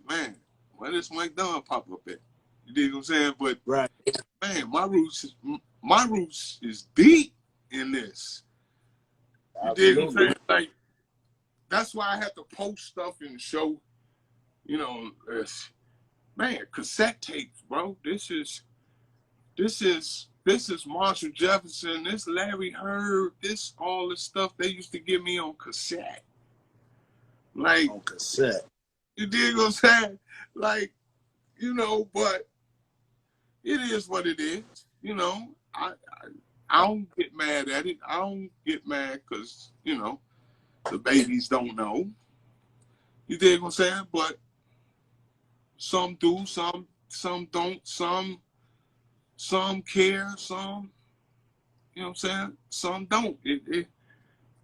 man, where does Mike Dunn pop up at? You dig what I'm saying? But man, my roots is deep in this. You dig what I'm saying? Like, that's why I have to post stuff and show, you know, man, cassette tapes, bro. This is Marshall Jefferson, this Larry Heard, this all the stuff they used to give me on cassette. Like, on cassette. You dig what I'm saying? Like, you know, but it is what it is. You know, I don't get mad at it. I don't get mad because, you know, the babies don't know. You dig what I'm saying? But some do, some don't, some care, some, you know what I'm saying? Some don't.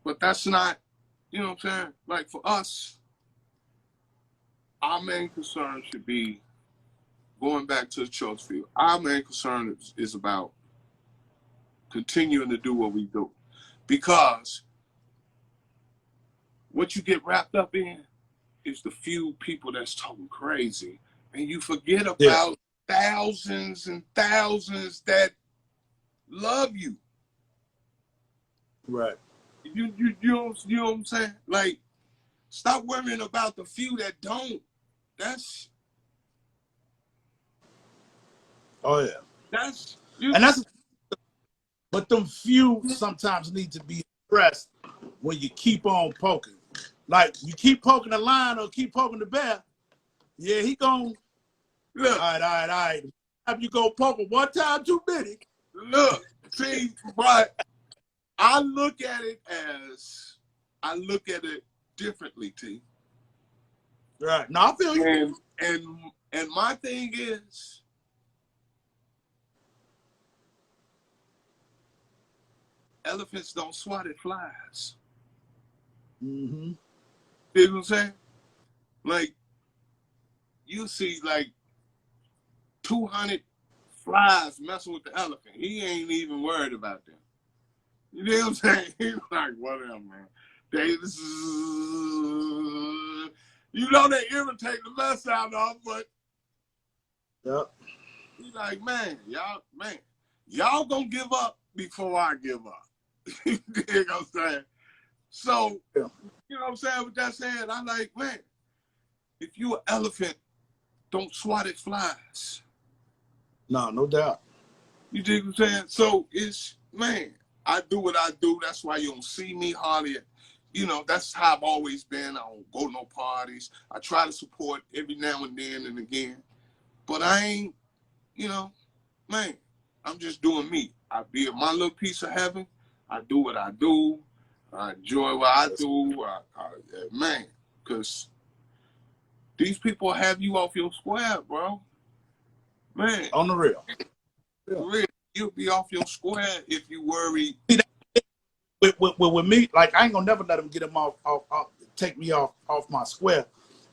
But that's not, you know what I'm saying? Like, for us, our main concern should be going back to the church field. Our main concern is about continuing to do what we do. Because what you get wrapped up in is the few people that's talking crazy. And you forget about thousands and thousands that love you. Right. You know what I'm saying? Like, stop worrying about the few that don't. But them few sometimes need to be addressed when you keep on poking. Like, you keep poking the lion or keep poking the bear, yeah, he gon' look. All right. Have you go poke him one time too many? Look, see, but I look at it differently, T. Right. No, I feel you. And my thing is, elephants don't swat at flies. Mm-hmm. You know what I'm saying? Like, you see like 200 flies messing with the elephant. He ain't even worried about them. You know what I'm saying? He's like, whatever, man. You know they irritate the mess out of him, but he's like, man, y'all gonna give up before I give up. You know what I'm saying? So, you know what I'm saying? With that said, I'm like, man, if you an elephant, don't swat at flies. No doubt. You dig what I'm saying? So it's, man, I do what I do. That's why you don't see me hardly. You know, that's how I've always been. I don't go to no parties. I try to support every now and then and again. But I ain't, you know, man, I'm just doing me. I be in my little piece of heaven. I do what I do. I enjoy what I do. Man, because these people have you off your square, bro. Man, On the real. real, you'll be off your square if you worry. With me, like I ain't gonna never let them get him off, take me off my square.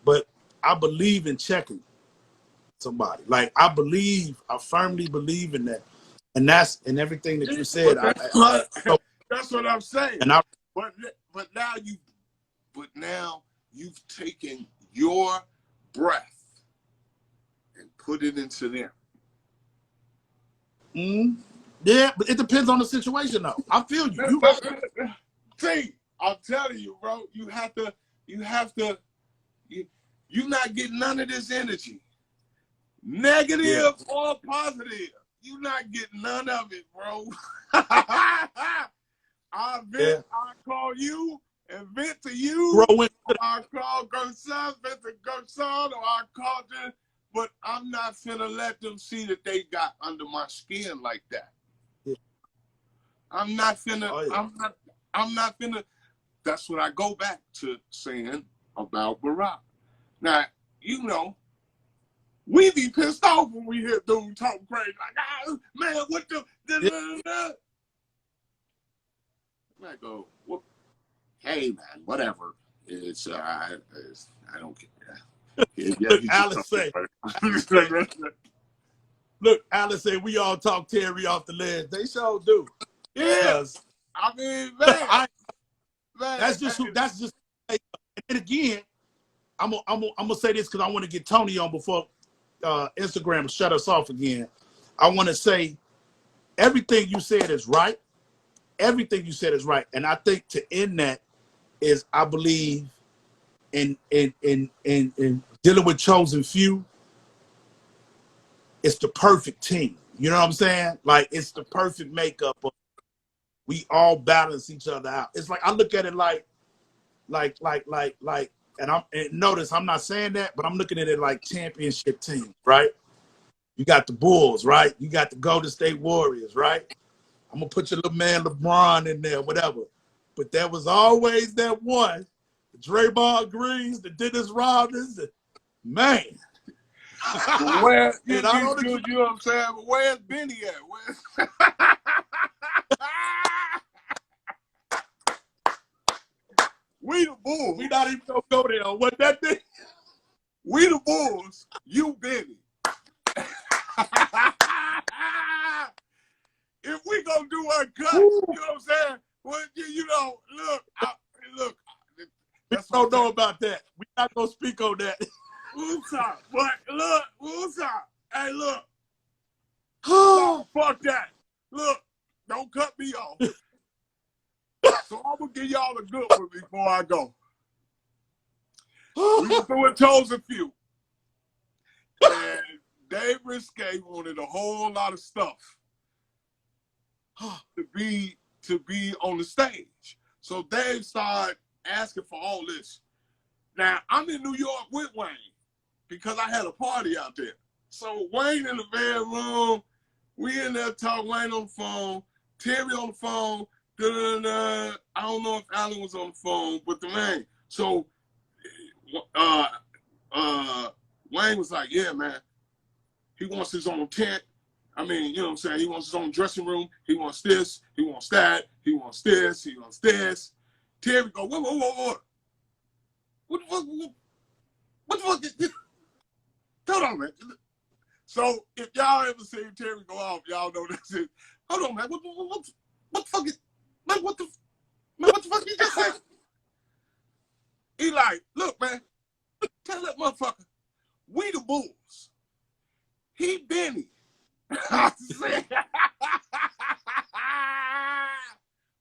But I believe in checking somebody. Like I firmly believe in that, and that's in everything that you said. That's what I'm saying. And but now you've taken your breath and put it into them. Yeah, but it depends on the situation, though. I feel you. See, I'm telling you, bro. You're not getting none of this energy, negative or positive. You're not getting none of it, bro. I call you and vent to you. I call Gerson, vent to Gerson, or I call them, but I'm not finna let them see that they got under my skin like that. I'm not finna, I'm not finna, that's what I go back to saying about Barack. Now, you know, we be pissed off when we hear dudes talk crazy, like, man, what the, I go, well, hey man, whatever. It's I don't care. Look, Alice say. Look, Alice say we all talk Terry off the ledge. They sure do. Yeah. I mean, man, that's just. And again, I'm gonna say this because I want to get Tony on before Instagram shut us off again. I want to say everything you said is right. Everything you said is right, and I think to end that is I believe in dealing with chosen few. It's the perfect team. You know what I'm saying? Like it's the perfect makeup of we all balance each other out. It's like I look at it like, and notice I'm not saying that, but I'm looking at it like championship teams, right? You got the Bulls, right? You got the Golden State Warriors, right? I'm gonna put your little man LeBron in there, whatever. But there was always that one, the Draymond Greens, the Dennis Rodmans, man. Where you know what I'm saying? But where's Benny at? We the Bulls. We not even gonna go there on what that thing. We the Bulls. You Benny. If we gonna do our cut, you know what I'm saying? Well, you know, look. We don't know about that. We not gonna speak on that. Woosah, but look, Woosah. Hey, look. Fuck that. Look, don't cut me off. So I'm gonna give y'all a good one before I go. We were doing chosen few, and Dave Risque wanted a whole lot of stuff to be on the stage. So Dave started asking for all this. Now I'm in New York with Wayne because I had a party out there. So Wayne in the bedroom, we in there talking. Wayne on the phone, Terry on the phone. I don't know if Alan was on the phone, but the man. So Wayne was like, yeah, man. He wants his own tent. I mean, you know what I'm saying? He wants his own dressing room. He wants this. He wants that. He wants this. He wants this. Terry go, what? What the fuck is this? Hold on, man. So if y'all ever seen Terry go off, y'all know this is. Hold on, man. What the fuck is? Man, what the fuck you just said? He like, look, man. Tell that motherfucker, we the Bulls. He Benny. I said,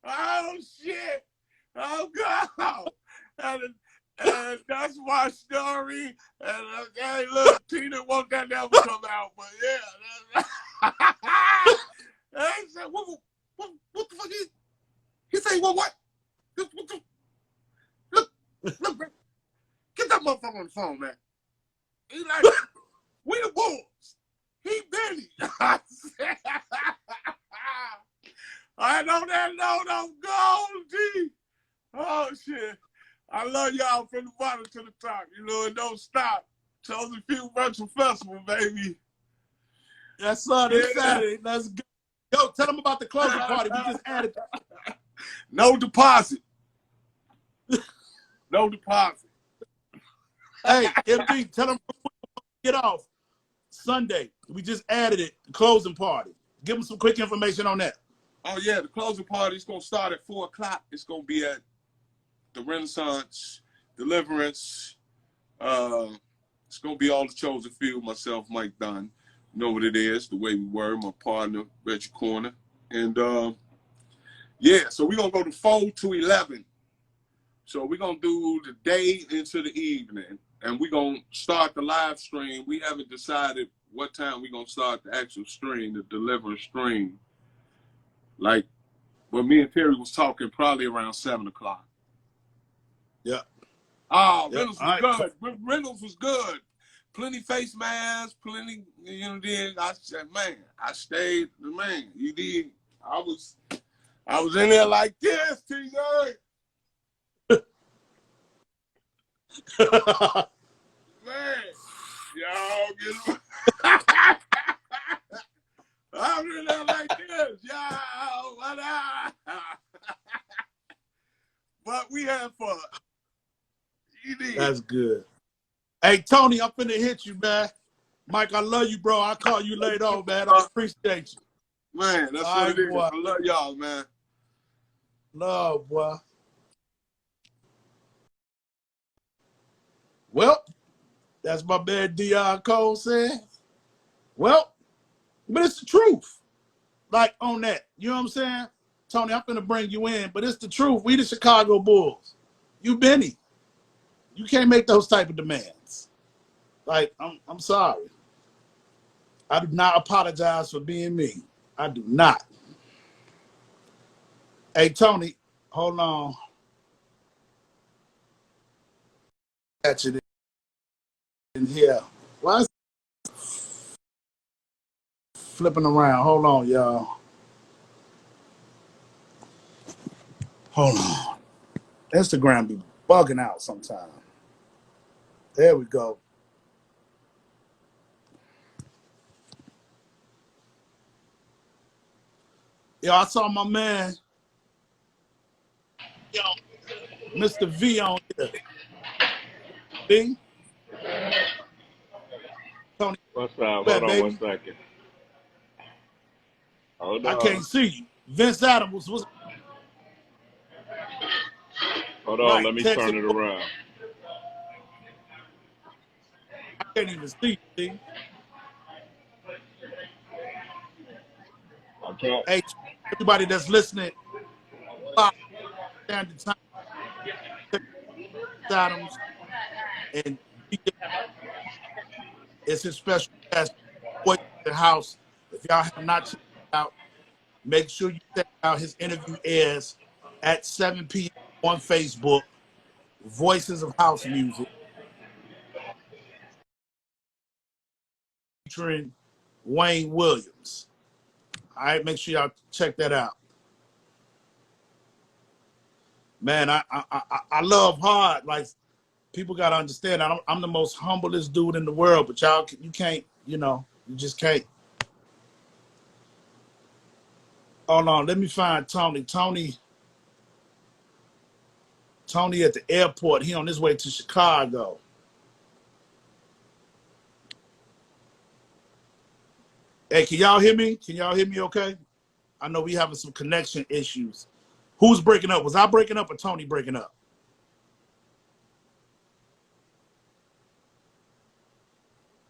oh shit. Oh God. And that's my story. And hey, look, Tina won't that never come out, but yeah. And he said, what the fuck is? He said, well, what? Look, man. Get that motherfucker on the phone, man. He like, we the Bulls. He Benny. I said, I know that note I'm gone, G. Oh, shit. I love y'all from the bottom to the top, you know, and don't stop. Chosen Few Virtual Festival, baby. Yes, sir. This Saturday. Let's go. Yo, tell them about the closing party. We just added. No deposit. No deposit. Hey, MD, tell them get off Sunday. We just added it. The closing party. Give them some quick information on that. Oh yeah, the closing party is gonna start at 4 o'clock. It's gonna be at the Renaissance, Deliverance. It's gonna be all the Chosen Few, myself, Mike Dunn. You know what it is, the way we were, my partner, Reggie Corner. And yeah, so we're gonna go to 4 to 11. So we're gonna do the day into the evening, and we're gonna start the live stream. We haven't decided what time we're gonna start the actual stream, the Deliverance stream. Like when me and Terry was talking, probably around 7 o'clock. Yeah. Oh, Yep. Reynolds was good. Reynolds was good. Plenty face masks, plenty, you know, did. I said, man, I stayed, man, you did. I was in there like this, TJ. Man, y'all get I'm in there like this, y'all. What up? But we had fun. That's good. Hey, Tony, I'm finna hit you, man. Mike, I love you, bro. I'll call you later on, man. I appreciate you. Man, that's all what it is. Boy. I love y'all, man. Love, boy. Well, that's my man Dion Cole said. Well, but it's the truth. Like on that. You know what I'm saying? Tony, I'm finna bring you in, but it's the truth. We the Chicago Bulls. You Benny. You can't make those type of demands. Like, I'm sorry. I do not apologize for being me. I do not. Hey, Tony, hold on. Catch it in here. Why is it flipping around? Hold on, y'all. Hold on. Instagram be bugging out sometimes. There we go. Yo, I saw my man, Mr. V on here. V? Tony, What's up? Hold bad, on baby. 1 second. Hold on. I can't see you. Vince Adams was. Hold on, let me turn it around. I can't even see you, see? I'm trying. Hey, everybody that's listening, Standard Time, Adams, and it's his special guest, Voice of the House. If y'all have not checked it out, make sure you check out his interview airs at 7 p.m. on Facebook, Voices of House Music, featuring Wayne Williams. All right, make sure y'all check that out. Man, I love hard. Like, people got to understand, I'm the most humblest dude in the world, but y'all, you can't, you know, you just can't. Hold on, let me find Tony. Tony at the airport. He on his way to Chicago. Hey, can y'all hear me? Can y'all hear me okay? I know we having some connection issues. Who's breaking up? Was I breaking up or Tony breaking up?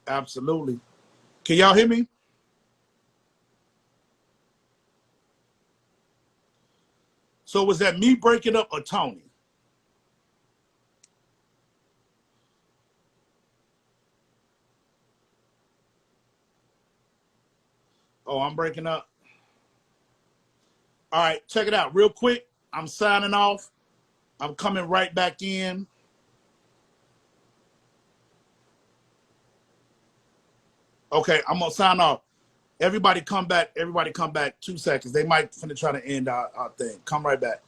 Absolutely. Can y'all hear me? So was that me breaking up or Tony? Oh, I'm breaking up. All right, check it out real quick. I'm signing off. I'm coming right back in. Okay, I'm gonna sign off. Everybody come back. 2 seconds. They might finna try to end our thing. Come right back.